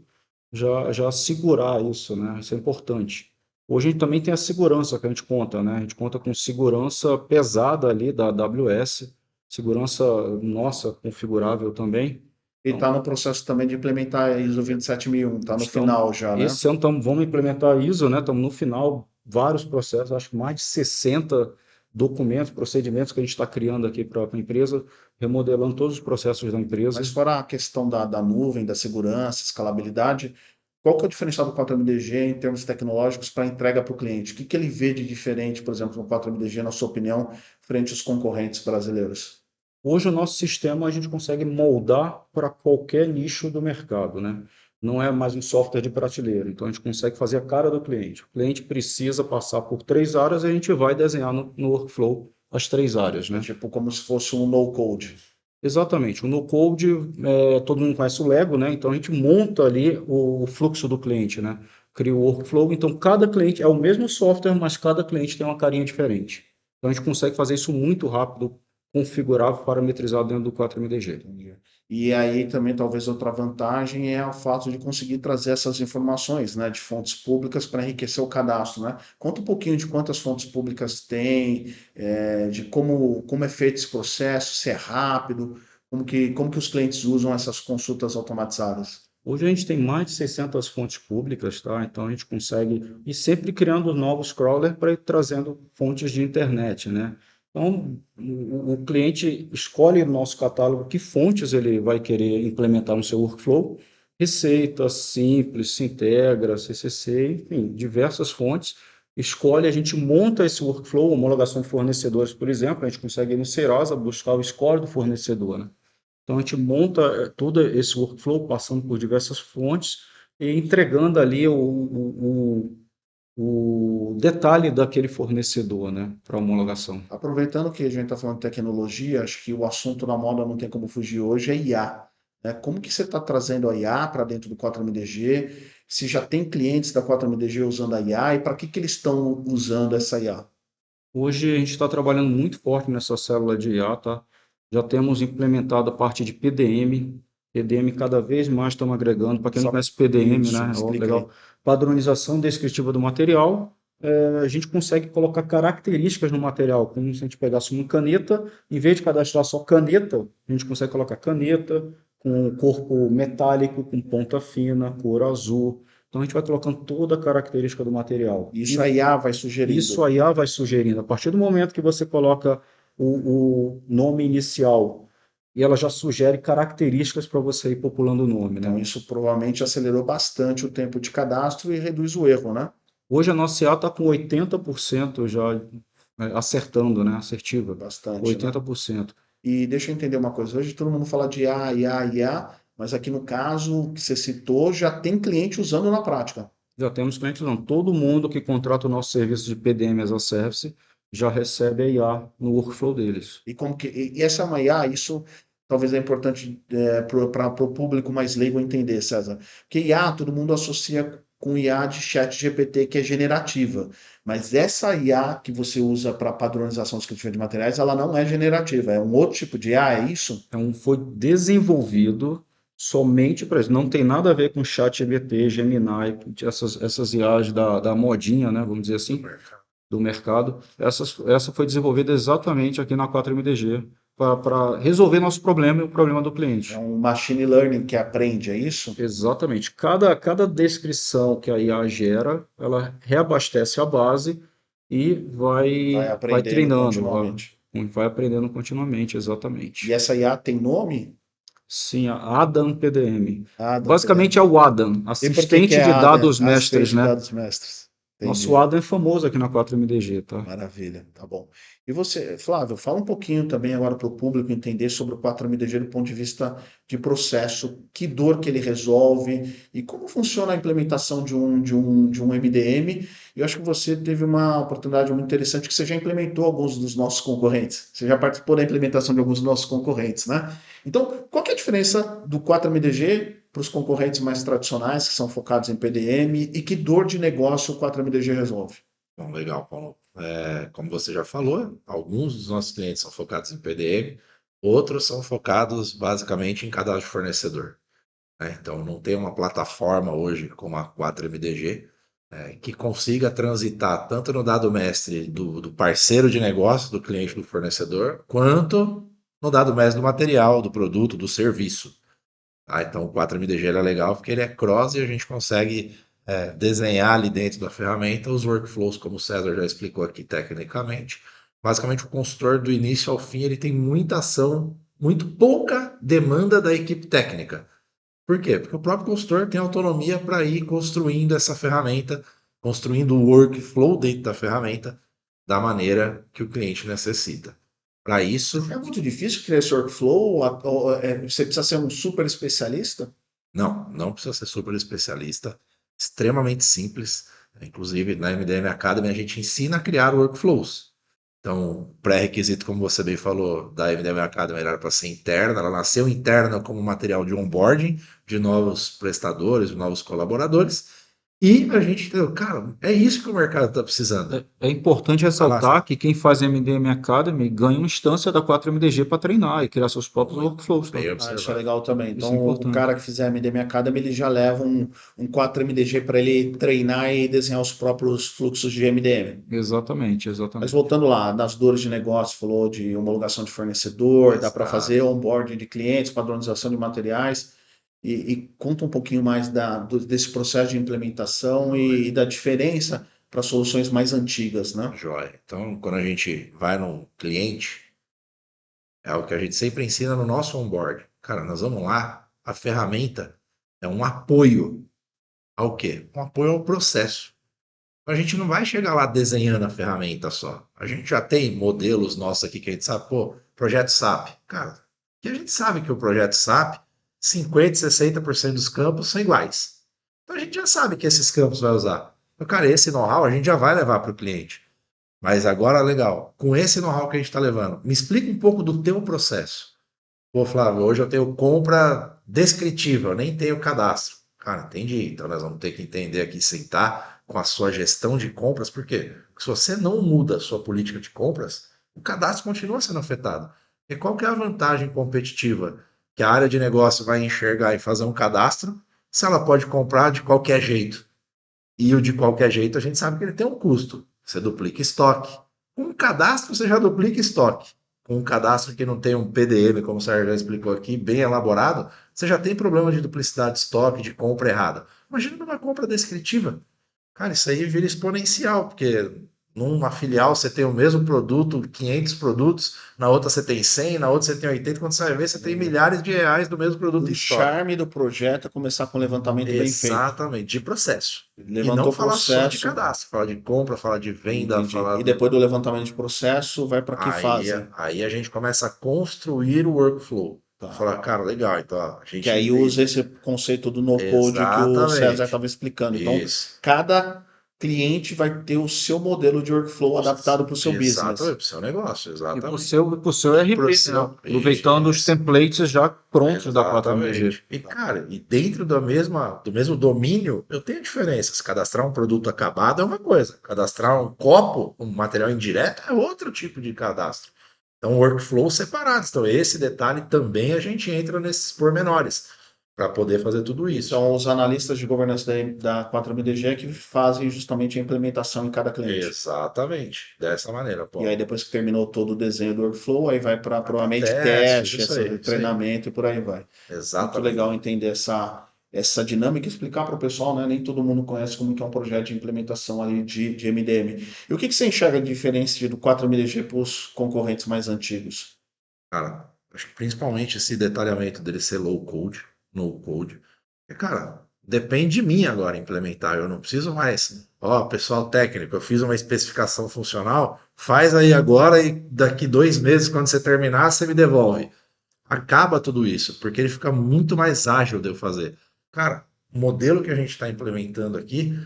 já segurar isso, né? Isso é importante. Hoje a gente também tem a segurança que a gente conta, né? A gente conta com segurança pesada ali da AWS. segurança nossa configurável também. E está no processo também de implementar a ISO 27001, está no Estamos, final já, né? esse ano vamos implementar a ISO, né? Estamos no final, vários processos, acho que mais de 60 documentos, procedimentos que a gente está criando aqui para a empresa, remodelando todos os processos da empresa. Mas fora a questão da nuvem, da segurança, escalabilidade, qual que é o diferencial do 4MDG em termos tecnológicos para entrega para o cliente? O que que ele vê de diferente, por exemplo, no 4MDG, na sua opinião, frente aos concorrentes brasileiros? Hoje o nosso sistema a gente consegue moldar para qualquer nicho do mercado, né? Não é mais um software de prateleira, então a gente consegue fazer a cara do cliente. O cliente precisa passar por 3 áreas e a gente vai desenhar no workflow as 3 áreas, É né? tipo como se fosse um no-code. Exatamente. O no-code, todo mundo conhece o Lego, né? Então a gente monta ali o fluxo do cliente, né? Cria o workflow. Então cada cliente é o mesmo software, mas cada cliente tem uma carinha diferente. Então a gente consegue fazer isso muito rápido, configurável, parametrizado dentro do 4MDG. Entendi. E aí também talvez outra vantagem é o fato de conseguir trazer essas informações, né, de fontes públicas para enriquecer o cadastro, né? Conta um pouquinho de quantas fontes públicas tem, de como é feito esse processo, se é rápido, como que os clientes usam essas consultas automatizadas. Hoje a gente tem mais de 600 fontes públicas, tá? Então a gente consegue ir sempre criando novos crawlers para ir trazendo fontes de internet, né? Então o cliente escolhe no nosso catálogo que fontes ele vai querer implementar no seu workflow, Receita, Simples, Sintegra, CCC, enfim, diversas fontes. Escolhe, a gente monta esse workflow, homologação de fornecedores, por exemplo, a gente consegue ir no Serasa buscar o score do fornecedor, né? Então a gente monta todo esse workflow passando por diversas fontes e entregando ali o detalhe daquele fornecedor, né, para homologação. Aproveitando que a gente está falando de tecnologia, acho que o assunto na moda não tem como fugir hoje, é IA. Né? Como que você está trazendo a IA para dentro do 4MDG? Se já tem clientes da 4MDG usando a IA e para que eles estão usando essa IA? Hoje a gente está trabalhando muito forte nessa célula de IA, tá? Já temos implementado a parte de PDM. PDM cada vez mais estamos agregando. Para quem não Só conhece PDM, isso, né? Ó, explica aí. legal. Padronização descritiva do material. A gente consegue colocar características no material, como se a gente pegasse uma caneta, em vez de cadastrar só caneta, a gente consegue colocar caneta com corpo metálico, com ponta fina, cor azul. Então a gente vai colocando toda a característica do material. Isso a IA vai Isso sugerindo. a IA vai sugerindo. A partir do momento que você coloca o nome inicial e ela já sugere características para você ir populando o nome, Então, né? isso provavelmente acelerou bastante o tempo de cadastro e reduz o erro, né? Hoje a nossa IA está com 80% já acertando, né? Assertiva. Bastante, né? 80%. E deixa eu entender uma coisa. Hoje todo mundo fala de IA, IA, IA, mas aqui no caso que você citou, já tem cliente usando na prática. Já temos clientes, não. Todo mundo que contrata o nosso serviço de PDM as a Service já recebe a IA no workflow deles. E como que e essa é uma IA, isso talvez é importante para o público mais leigo entender, César. Porque IA todo mundo associa com IA de chat GPT que é generativa, mas essa IA que você usa para padronização descritiva de materiais, ela não é generativa, é um outro tipo de IA, é isso? Então, foi desenvolvido somente para isso. Não tem nada a ver com ChatGPT, Gemini, essas IAs da modinha, né? Vamos dizer assim, do mercado. Essa foi desenvolvida exatamente aqui na 4MDG para resolver nosso problema e o problema do É cliente. um machine learning que aprende, é isso? Exatamente. Cada descrição que a IA gera, ela reabastece a base e Vai vai aprendendo treinando, continuamente. vai aprendendo continuamente, E exatamente. essa IA tem nome? Sim, a Adam PDM. Ah, da Basicamente PDM. é o Adam, E por que assistente é de ADA, dados mestres, assistente de né? dados mestres? Nosso Entendi. Adam é famoso aqui na 4MDG, tá? Maravilha, tá bom. E você, Flávio, fala um pouquinho também agora para o público entender sobre o 4MDG do ponto de vista de processo, que dor que ele resolve e como funciona a implementação de um MDM. Eu acho que você teve uma oportunidade muito interessante que você já implementou alguns dos nossos concorrentes. Você já participou da implementação de alguns dos nossos concorrentes, né? Então, qual que é a diferença do 4MDG para os concorrentes mais tradicionais, que são focados em PDM, e que dor de negócio o 4MDG resolve? Bom, legal, Paulo. Como você já falou, alguns dos nossos clientes são focados em PDM, outros são focados basicamente em cadastro de fornecedor, né? Então, não tem uma plataforma hoje como a 4MDG, que consiga transitar tanto no dado mestre do parceiro de negócio, do cliente do fornecedor, quanto no dado mês do material, do produto, do serviço. Tá? Então o 4MDG ele é legal porque ele é cross e a gente consegue desenhar ali dentro da ferramenta os workflows, como o César já explicou aqui tecnicamente. Basicamente, o consultor do início ao fim ele tem muita ação, muito pouca demanda da equipe técnica. Por quê? Porque o próprio consultor tem autonomia para ir construindo essa ferramenta, construindo o workflow dentro da ferramenta da maneira que o cliente necessita. Para isso, É muito difícil criar esse workflow? Você precisa ser um super especialista? não precisa ser super especialista, extremamente simples. Inclusive, na MDM Academy, a gente ensina a criar workflows. Então, o pré-requisito, como você bem falou, da MDM Academy era para ser interna. Ela nasceu interna como material de onboarding de novos prestadores, de novos colaboradores. E a gente entendeu, cara, é isso que o mercado está precisando. É importante ressaltar que quem faz MDM Academy ganha uma instância da 4MDG para treinar e criar seus próprios workflows. Tá? Bem Isso é observado. legal também. Isso é Então, o importante. cara que fizer MDM Academy, ele já leva um 4MDG para ele treinar e desenhar os próprios fluxos de MDM. Exatamente, Mas exatamente. voltando lá, das dores de negócio, falou de homologação de fornecedor, dá para Exato. fazer onboarding de clientes, padronização de materiais. E conta um pouquinho mais desse processo de implementação e da diferença para soluções mais antigas, né? Joia. Então, quando a gente vai num cliente, é o que a gente sempre ensina no nosso onboard. Cara, nós vamos lá, a ferramenta é um apoio ao quê? Um apoio ao processo. A gente não vai chegar lá desenhando a ferramenta só. A gente já tem modelos nossos aqui que a gente sabe, pô, projeto SAP. Cara, que a gente sabe que o projeto SAP, 50, 60% dos campos são iguais. Então a gente já sabe que esses campos vai usar. Então, cara, esse know-how a gente já vai levar para o cliente. Mas agora, legal, com esse know-how que a gente está levando, me explica um pouco do teu processo. Pô, Flávio, hoje eu tenho compra descritiva, eu nem tenho cadastro. Cara, entendi. Então nós vamos ter que entender aqui, sentar com a sua gestão de compras, por quê? Porque se você não muda a sua política de compras, o cadastro continua sendo afetado. E qual que é a vantagem competitiva que a área de negócio vai enxergar e fazer um cadastro se ela pode comprar de qualquer jeito? E o de qualquer jeito a gente sabe que ele tem um custo. Você duplica estoque. Com um cadastro você já duplica estoque. Com um cadastro que não tem um PDM, como o Sérgio já explicou aqui, bem elaborado, você já tem problema de duplicidade de estoque, de compra errada. Imagina numa compra descritiva. Cara, isso aí vira exponencial, porque numa filial você tem o mesmo produto, 500 produtos, na outra você tem 100, na outra você tem 80, quando você vai ver, você tem milhares de reais do mesmo produto em O estoque. charme do projeto é começar com um levantamento bem feito. Exatamente, de processo. E Levantou não o falar só de processo, cadastro, falar de compra, falar de venda, entendi. falar. E depois do levantamento de processo, vai para que fase? Aí a gente começa a construir o workflow. Tá. Falar, cara, legal, então a gente Que aí entende. usa esse conceito do no-code que o César Exatamente. estava explicando. Então, Isso. cada cliente vai ter o seu modelo de workflow adaptado para o seu business. Exatamente, pro seu negócio, E exatamente. pro seu RP, Pro seu- né? Aproveitando os Isso. templates já prontos da 4MDG. Exatamente. E, cara, e dentro do mesmo domínio, eu tenho diferenças. Cadastrar um produto acabado é uma coisa. Cadastrar um copo, um material indireto, é outro tipo de cadastro. Então, workflows separados. Então, esse detalhe também a gente entra nesses pormenores para poder fazer tudo isso. São os analistas de governança da 4MDG que fazem justamente a implementação em cada cliente. Exatamente. Dessa maneira, pô. E aí, depois que terminou todo o desenho do workflow, aí vai para provavelmente testes, teste, isso aí, isso aí. treinamento e por aí vai. Muito Exatamente. legal entender essa dinâmica e explicar para o pessoal, né? Nem todo mundo conhece como que é um projeto de implementação ali de MDM. E o que você enxerga de diferença do 4MDG para os concorrentes mais antigos? Cara, acho que principalmente esse detalhamento dele ser low code, no code. E, cara, depende de mim agora implementar. Eu não preciso mais. Ó, pessoal técnico, eu fiz uma especificação funcional, faz aí agora e daqui 2 meses, quando você terminar, você me devolve. Acaba tudo isso, porque ele fica muito mais ágil de eu fazer. Cara, o modelo que a gente está implementando aqui,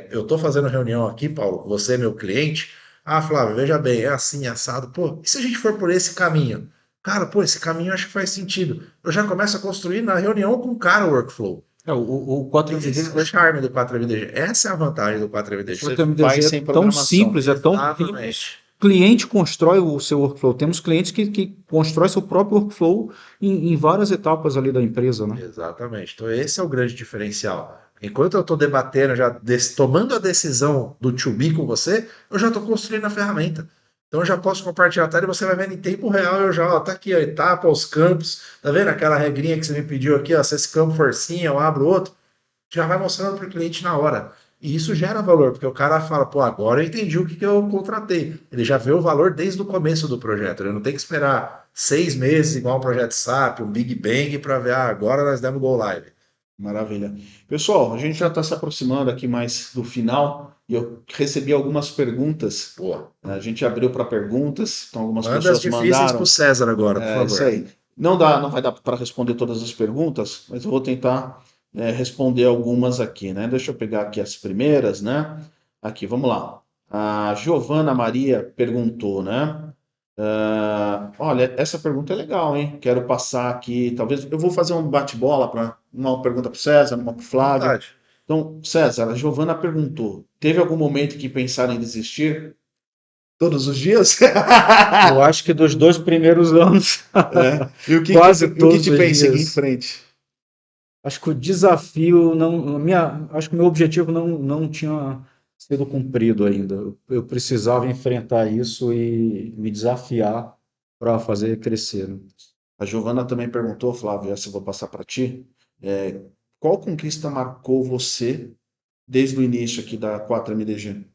eu estou fazendo reunião aqui, Paulo, você é meu cliente. Ah, Flávio, veja bem, é assim, assado. Pô, e se a gente for por esse caminho? Cara, pô, esse caminho eu acho que faz sentido. Eu já começo a construir na reunião com o cara o workflow. O Esse 4MDG, é o charme do 4MDG. Essa é a vantagem do 4MDG. Vai 4MDG sem é tão programação. simples, é tão simples. Exatamente. Cliente constrói o seu workflow. Temos clientes que constroem seu próprio workflow em várias etapas ali da empresa, né? Exatamente. Então, esse é o grande diferencial. Enquanto eu estou debatendo, tomando a decisão do to be com você, eu já estou construindo a ferramenta. Então eu já posso compartilhar a tela e você vai vendo em tempo real, eu já, ó, tá aqui a etapa, os campos, tá vendo aquela regrinha que você me pediu aqui, ó, se esse campo for sim, eu abro outro, já vai mostrando para o cliente na hora. E isso gera valor, porque o cara fala, pô, agora eu entendi o que que eu contratei. Ele já vê o valor desde o começo do projeto. Ele não tem que esperar 6 meses, igual um projeto SAP, um Big Bang, para ver, ah, agora nós demos go live. Maravilha. Pessoal, a gente já está se aproximando aqui mais do final e eu recebi algumas perguntas. Pô, A gente abriu para perguntas, então algumas manda as pessoas difíceis pro mandaram. César agora, por É isso favor. aí. Não vai dar para responder todas as perguntas, mas eu vou tentar responder algumas aqui, né? Deixa eu pegar aqui as primeiras, né? Aqui, vamos lá. A Giovana Maria perguntou, né? Olha, essa pergunta é legal, hein? Quero passar aqui, talvez eu vou fazer um bate-bola para uma pergunta para o César, uma para o Flávio. Vontade. Então, César, a Giovana perguntou: teve algum momento que pensaram em desistir? Todos os dias? Eu acho que dos 2 primeiros anos, E o que, quase o que todos te os fez seguir em dias. frente? Acho que o desafio não, acho que o meu objetivo não tinha sido cumprido ainda. Eu precisava enfrentar isso e me desafiar para fazer crescer, né? A Giovana também perguntou, Flávio, essa eu vou passar para ti. É, qual conquista marcou você desde o início aqui da 4MDG?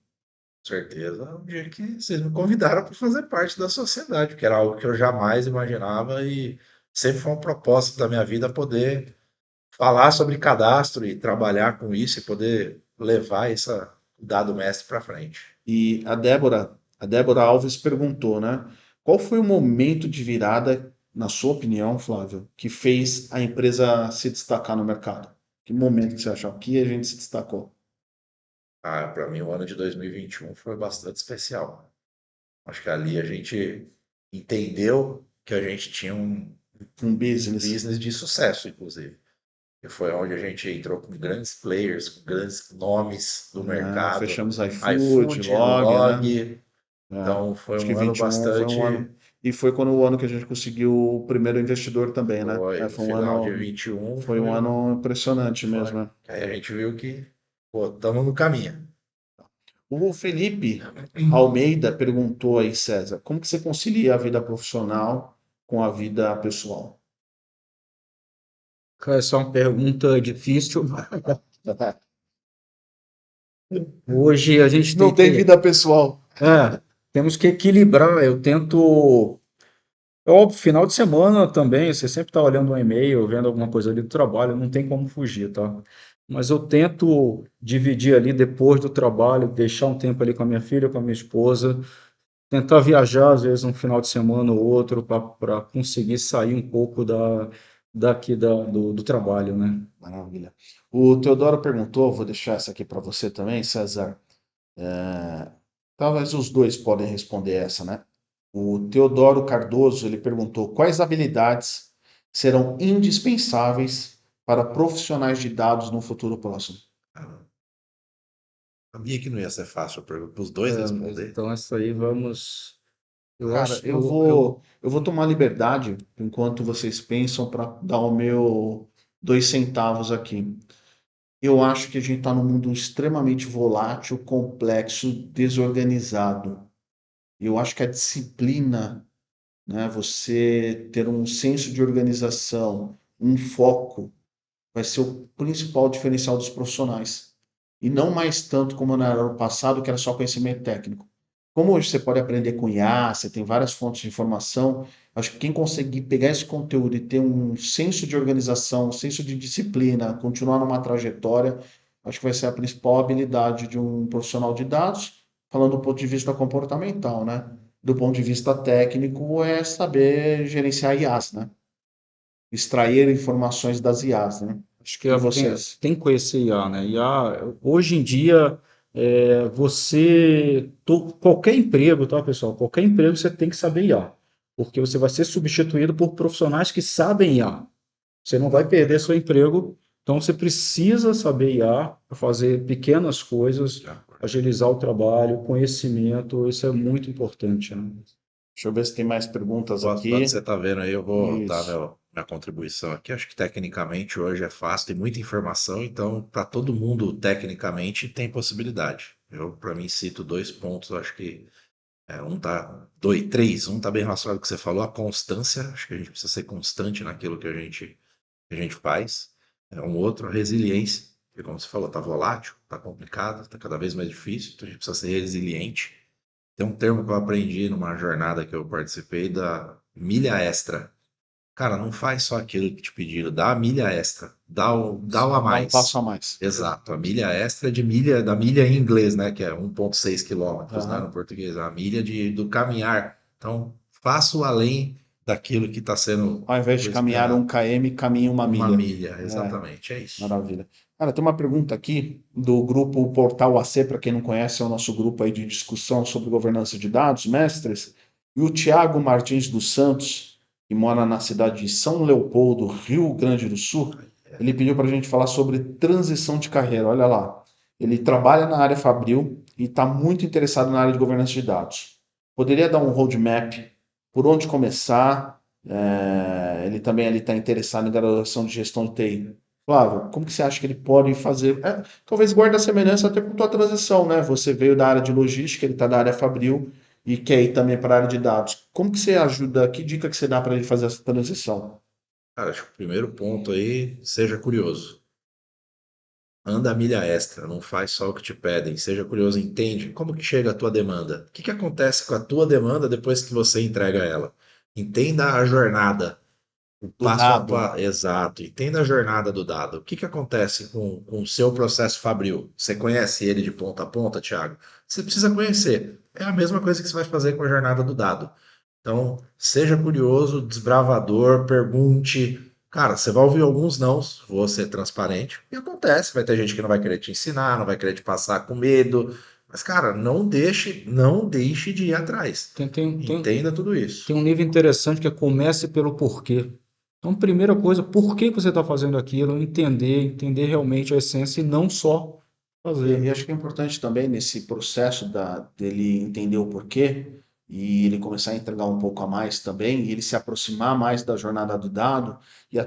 Certeza, o dia que vocês me convidaram para fazer parte da sociedade, que era algo que eu jamais imaginava e sempre foi um propósito da minha vida poder falar sobre cadastro e trabalhar com isso e poder levar esse dado mestre para frente. E a Débora Alves perguntou, né? Qual foi o momento de virada, na sua opinião, Flávio, que fez a empresa se destacar no mercado? Que momento que você achou que a gente se destacou? Ah, para mim, o ano de 2021 foi bastante especial. Acho que ali a gente entendeu que a gente tinha Um um business, business de sucesso, inclusive. E foi onde a gente entrou com grandes players, com grandes nomes do né? mercado, Fechamos iFood, iFood, Log, né? Log. É, Então foi acho que um ano 21 foi um bastante. ano. E foi quando o ano que a gente conseguiu o primeiro investidor também, né? Foi no Foi um final de ano, 21, foi um ano impressionante foi. mesmo, né? Aí a gente viu que, pô, estamos no caminho. O Felipe Almeida perguntou aí, César, como que você concilia a vida profissional com a vida pessoal? Cara, essa é uma pergunta difícil. Hoje a gente Não tem tem que, vida pessoal. temos que equilibrar. Eu tento. É óbvio, final de semana também, você sempre está olhando um e-mail, vendo alguma coisa ali do trabalho, não tem como fugir, tá? Mas eu tento dividir ali depois do trabalho, deixar um tempo ali com a minha filha, com a minha esposa, tentar viajar, às vezes, um final de semana ou outro, para conseguir sair um pouco do trabalho, né? Maravilha. O Teodoro perguntou, vou deixar essa aqui para você também, César. Talvez os dois podem responder essa, né? O Teodoro Cardoso, ele perguntou quais habilidades serão indispensáveis para profissionais de dados no futuro próximo. Ah, sabia que não ia ser fácil para os dois responder. Então, essa aí vamos. Eu Cara, acho, eu vou, eu vou tomar liberdade enquanto vocês pensam para dar o meu 2 centavos aqui. Eu acho que a gente está num mundo extremamente volátil, complexo, desorganizado. Eu acho que a disciplina, né, você ter um senso de organização, um foco, vai ser o principal diferencial dos profissionais. E não mais tanto como era no passado, que era só conhecimento técnico. Como hoje você pode aprender com IA, você tem várias fontes de informação, acho que quem conseguir pegar esse conteúdo e ter um senso de organização, um senso de disciplina, continuar numa trajetória, acho que vai ser a principal habilidade de um profissional de dados, falando do ponto de vista comportamental, né? Do ponto de vista técnico, é saber gerenciar IAs, né? Extrair informações das IAs, né? Acho que E tem, vocês? tem que conhecer IA, né? IA, hoje em dia, qualquer emprego, tá, pessoal? Qualquer emprego você tem que saber IA, porque você vai ser substituído por profissionais que sabem IA. Você não vai perder seu emprego, então você precisa saber IA para fazer pequenas coisas, agilizar o trabalho, conhecimento, isso é muito importante, né? Deixa eu ver se tem mais perguntas Enquanto você aqui. está vendo aí, eu vou dar Isso. minha contribuição aqui. Acho que tecnicamente hoje é fácil, tem muita informação, então para todo mundo, tecnicamente, tem possibilidade. Eu, para mim, cito 2 pontos, acho que Um tá, dois, três, um tá bem relacionado com o que você falou, a constância. Acho que a gente precisa ser constante naquilo que a gente faz. Um outro, a resiliência, que como você falou, tá volátil, tá complicado, tá cada vez mais difícil, então a gente precisa ser resiliente. Tem um termo que eu aprendi numa jornada que eu participei da milha extra. Cara, não faz só aquilo que te pediram, dá a milha extra, dá o a Dá um passo mais. a mais. Exato, a milha extra é de milha, da milha em inglês, né, que é 1,6 quilômetros, né, Aham. no português, a milha do caminhar. Então, faça o além daquilo que está sendo Ao invés de caminhar esperado. 1 km, caminhe uma Uma milha. milha, É, exatamente, é isso. maravilha. Cara, tem uma pergunta aqui do grupo Portal AC, para quem não conhece, é o nosso grupo aí de discussão sobre governança de dados, mestres. E o Tiago Martins dos Santos, que mora na cidade de São Leopoldo, Rio Grande do Sul, ele pediu para a gente falar sobre transição de carreira. Olha lá. Ele trabalha na área Fabril e está muito interessado na área de governança de dados. Poderia dar um roadmap por onde começar? Ele também está interessado em graduação de gestão de TI. Flávio, como que você acha que ele pode fazer? Talvez guarde a semelhança até com a tua transição, né? Você veio da área de logística, ele está da área Fabril e quer ir também para a área de dados. Como que você ajuda? Que dica que você dá para ele fazer essa transição? Cara, acho que o primeiro ponto aí, seja curioso. Anda a milha extra, não faz só o que te pedem. Seja curioso, entende como que chega a tua demanda. O que que acontece com a tua demanda depois que você entrega ela? Entenda a jornada, o Do passo a dado, passo. né? Exato, entenda a jornada do dado. O que que acontece com o seu processo Fabril? Você conhece ele de ponta a ponta, Thiago? Você precisa conhecer. É a mesma coisa que você vai fazer com a jornada do dado. Então, seja curioso, desbravador, pergunte. Cara, você vai ouvir alguns nãos, vou ser transparente. E acontece, vai ter gente que não vai querer te ensinar, não vai querer te passar com medo. Mas, cara, não deixe de ir atrás. Tem, tem, tem, Entenda tudo tem isso. um nível interessante que é comece pelo porquê. Então, primeira coisa, por que você está fazendo aquilo? Entender realmente a essência e não só fazer. E acho que é importante também nesse processo dele entender o porquê e ele começar a entregar um pouco a mais também, e ele se aproximar mais da jornada do dado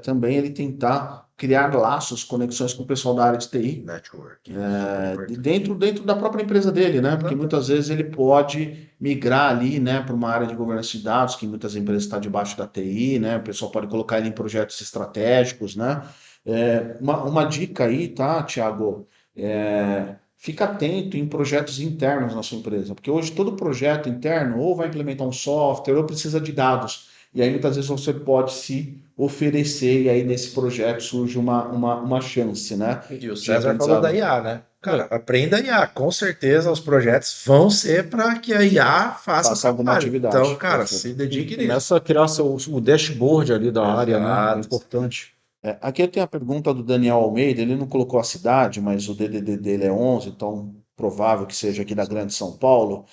também ele tentar criar laços, conexões com o pessoal da área de TI, Networking, super importante. dentro da própria empresa dele, né? Porque muitas Exatamente. vezes ele pode migrar ali, né, para uma área de governança de dados, que muitas empresas estão debaixo da TI, né? O pessoal pode colocar ele em projetos estratégicos, né? Uma dica aí, tá, Thiago? Fica atento em projetos internos na sua empresa, porque hoje todo projeto interno ou vai implementar um software ou precisa de dados. E aí muitas vezes você pode se oferecer e aí nesse projeto surge uma chance, né, E o de César falou da aprendizado. IA, né? Cara, aprenda IA. Com certeza os projetos vão ser para que a IA faça o Faça alguma trabalho. Então, atividade. cara, Perfeito. se E dedique nisso. começa a criar o dashboard ali da área, né? É Exato. importante. Aqui eu tenho a pergunta do Daniel Almeida, ele não colocou a cidade, mas o DDD dele é 11, então provável que seja aqui da Grande São Paulo.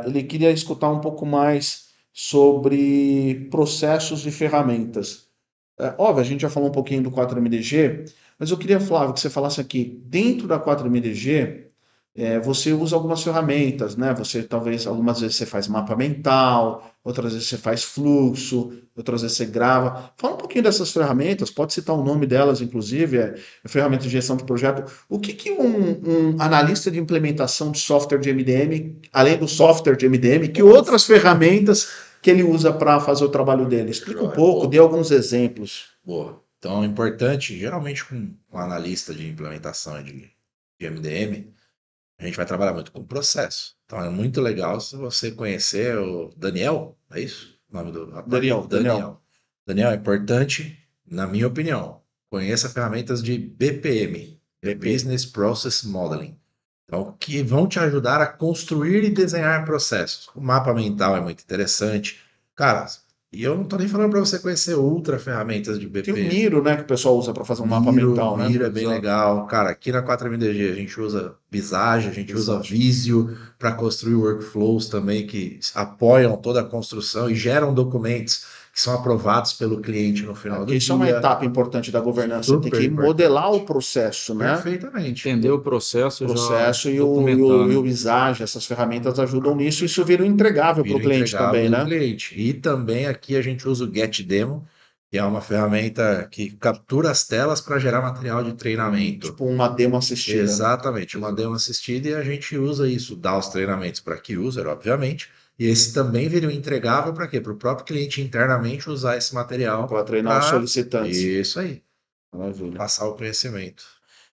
Ele queria escutar um pouco mais sobre processos e ferramentas. Óbvio, a gente já falou um pouquinho do 4MDG, mas eu queria, Flávio, que você falasse aqui, dentro da 4MDG, você usa algumas ferramentas, né? Você talvez algumas vezes você faz mapa mental, outras vezes você faz fluxo, outras vezes você grava. Fala um pouquinho dessas ferramentas, pode citar o nome delas, inclusive, ferramenta de gestão de projeto. O que que um analista de implementação de software de MDM, além do software de MDM, que outras ferramentas que ele usa para fazer o trabalho dele? Explica um Joia. pouco, dê alguns exemplos. Boa. Então, é importante, geralmente com um analista de implementação de MDM, a gente vai trabalhar muito com processo. Então, é muito legal se você conhecer o Daniel, é isso? O nome do rapaz? Daniel. Daniel. Daniel, é importante, na minha opinião, conheça ferramentas de BPM, BP. Business Process Modeling. Então, que vão te ajudar a construir e desenhar processos. O mapa mental é muito interessante. Cara, e eu não estou nem falando para você conhecer outra ferramentas de Tem o BPM. Miro, né, que o pessoal usa para fazer um mapa Miro, mental, né? Miro é bem Exato. legal. Cara, aqui na 4MDG a gente usa Visage, a gente usa Exato. Visio para construir workflows também que apoiam toda a construção e geram documentos que são aprovados pelo cliente no final Porque do isso é uma dia. etapa importante da governança. Você tem Super que modelar o importante. processo, né? Perfeitamente. Entender o processo, já Processo documentar, e o né? Visage, essas ferramentas ajudam nisso. Isso vira um entregável para o Vira cliente entregável também, do né? cliente. E também aqui a gente usa o GetDemo, que é uma ferramenta que captura as telas para gerar material de treinamento. Tipo uma demo assistida, né? Exatamente, uma demo assistida e a gente usa isso, dá os treinamentos para key user, obviamente, E esse também vira um entregável para quê? Para o próprio cliente internamente usar esse material Para treinar os para solicitantes. isso aí, Maravilha. passar o conhecimento.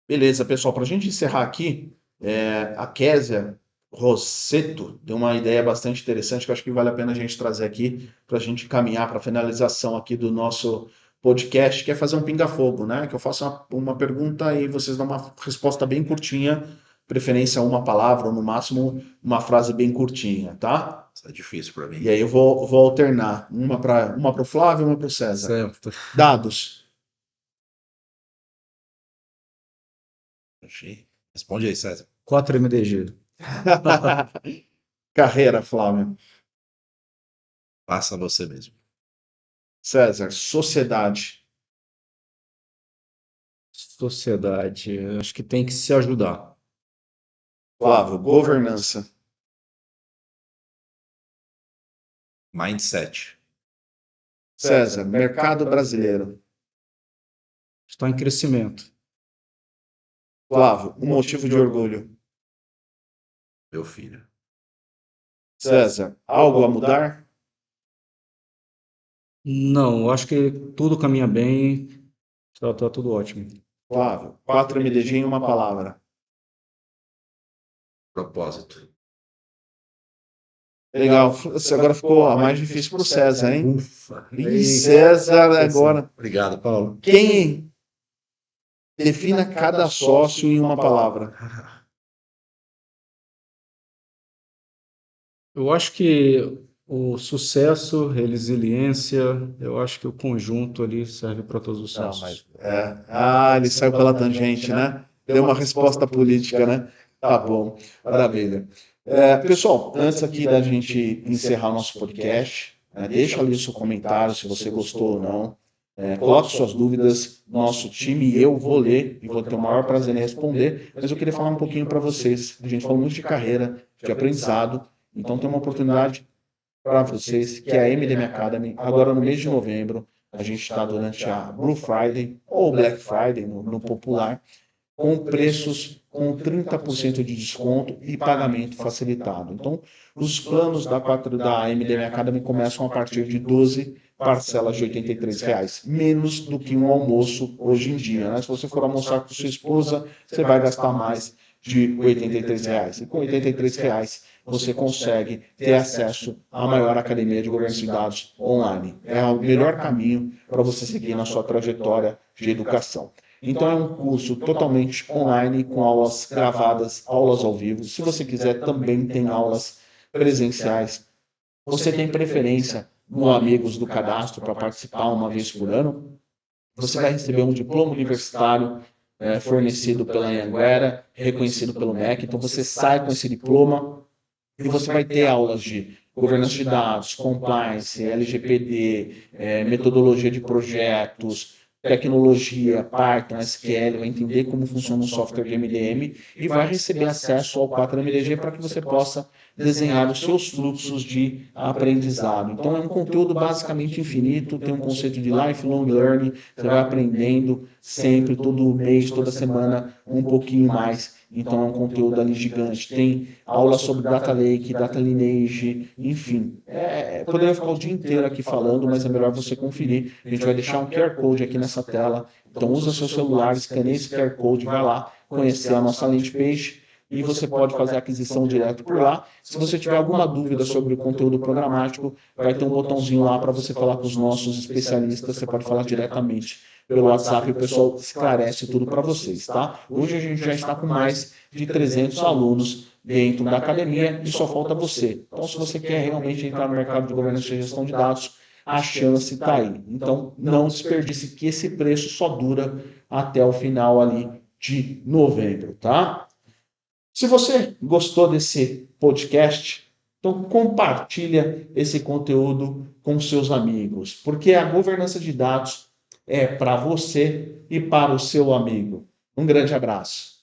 Beleza, pessoal, para a gente encerrar aqui, a Késia Rosseto deu uma ideia bastante interessante que eu acho que vale a pena a gente trazer aqui para a gente caminhar para a finalização aqui do nosso podcast, que é fazer um pinga-fogo, né? Que eu faço uma pergunta e vocês dão uma resposta bem curtinha, preferência uma palavra ou no máximo uma frase bem curtinha, tá? Isso é difícil para mim. E aí eu vou alternar, uma para o Flávio e uma para o César. Certo. Dados. Responde aí, César. 4 MDG. Carreira, Flávio. Faça você mesmo. César, sociedade. Sociedade, acho que tem que se ajudar. Flávio, governança. Mindset. César, mercado brasileiro. Está em crescimento. Flávio, um motivo de orgulho. Meu filho. César, algo a mudar? Não, acho que tudo caminha bem, tá tudo ótimo. Flávio, 4 MDG em uma palavra. Propósito. Legal, agora ficou a mais difícil para o César, hein? Ufa. E César agora. Obrigado, Paulo. Quem defina cada sócio em uma palavra? Eu acho que o sucesso, resiliência, eu acho que o conjunto ali serve para todos os Não, sócios. ele saiu pela tangente, né? Deu uma resposta política, né? Tá bom, maravilha. Pessoal, antes aqui da gente encerrar nosso podcast, deixa ali o seu comentário se você gostou ou não. Coloque suas dúvidas, nosso time e eu vou ler e vou ter o maior prazer em responder, mas eu queria falar um pouquinho para vocês. A gente falou muito de carreira, de aprendizado, então tem uma oportunidade para vocês, que é a MDM Academy. Agora, no mês de novembro, a gente está durante a Blue Friday, ou Black Friday, no popular, com preços com 30% de desconto e pagamento facilitado. Então, os planos da MDM Academy começam a partir de 12 parcelas de R$ 83, menos do que um almoço hoje em dia, né? Se você for almoçar com sua esposa, você vai gastar mais de R$ 83. E com R$ 83 você consegue ter acesso à maior academia de governança de dados online. É o melhor caminho para você seguir na sua trajetória de educação. Então é um curso totalmente online, com aulas gravadas, aulas ao vivo. Se você quiser, também tem aulas presenciais. Você tem preferência no Amigos do Cadastro para participar uma vez por ano? Você vai receber um diploma universitário fornecido pela Anhanguera, reconhecido pelo MEC. Então você sai com esse diploma e você vai ter aulas de governança de dados, compliance, LGPD, metodologia de projetos, tecnologia, Python, SQL, vai entender como funciona um software de MDM e vai receber acesso ao 4MDG para que você possa desenhar os seus fluxos de aprendizado. Então é um conteúdo basicamente infinito, tem um conceito de lifelong learning, você vai aprendendo sempre, todo mês, toda semana, um pouquinho mais. Então é um conteúdo ali gigante. Tem aula sobre Data Lake, Data Lineage, enfim. Poderia ficar o dia inteiro aqui falando, mas é melhor você conferir. A gente vai deixar um QR Code aqui nessa tela. Então usa seu celular, escaneia esse QR Code, vai lá conhecer a nossa landing page e você pode fazer a aquisição direto por lá. Se você tiver alguma dúvida sobre o conteúdo programático, vai ter um botãozinho lá para você falar com os nossos especialistas. Você pode falar diretamente pelo WhatsApp e o pessoal esclarece tudo para vocês, tá? Hoje a gente já está com mais de 300 alunos dentro da academia e só falta você. Então, se você quer realmente entrar no mercado de governança e gestão de dados, a chance está aí. Então, não desperdice, que esse preço só dura até o final ali de novembro, tá? Se você gostou desse podcast, então compartilha esse conteúdo com seus amigos, porque a governança de dados é para você e para o seu amigo. Um grande abraço.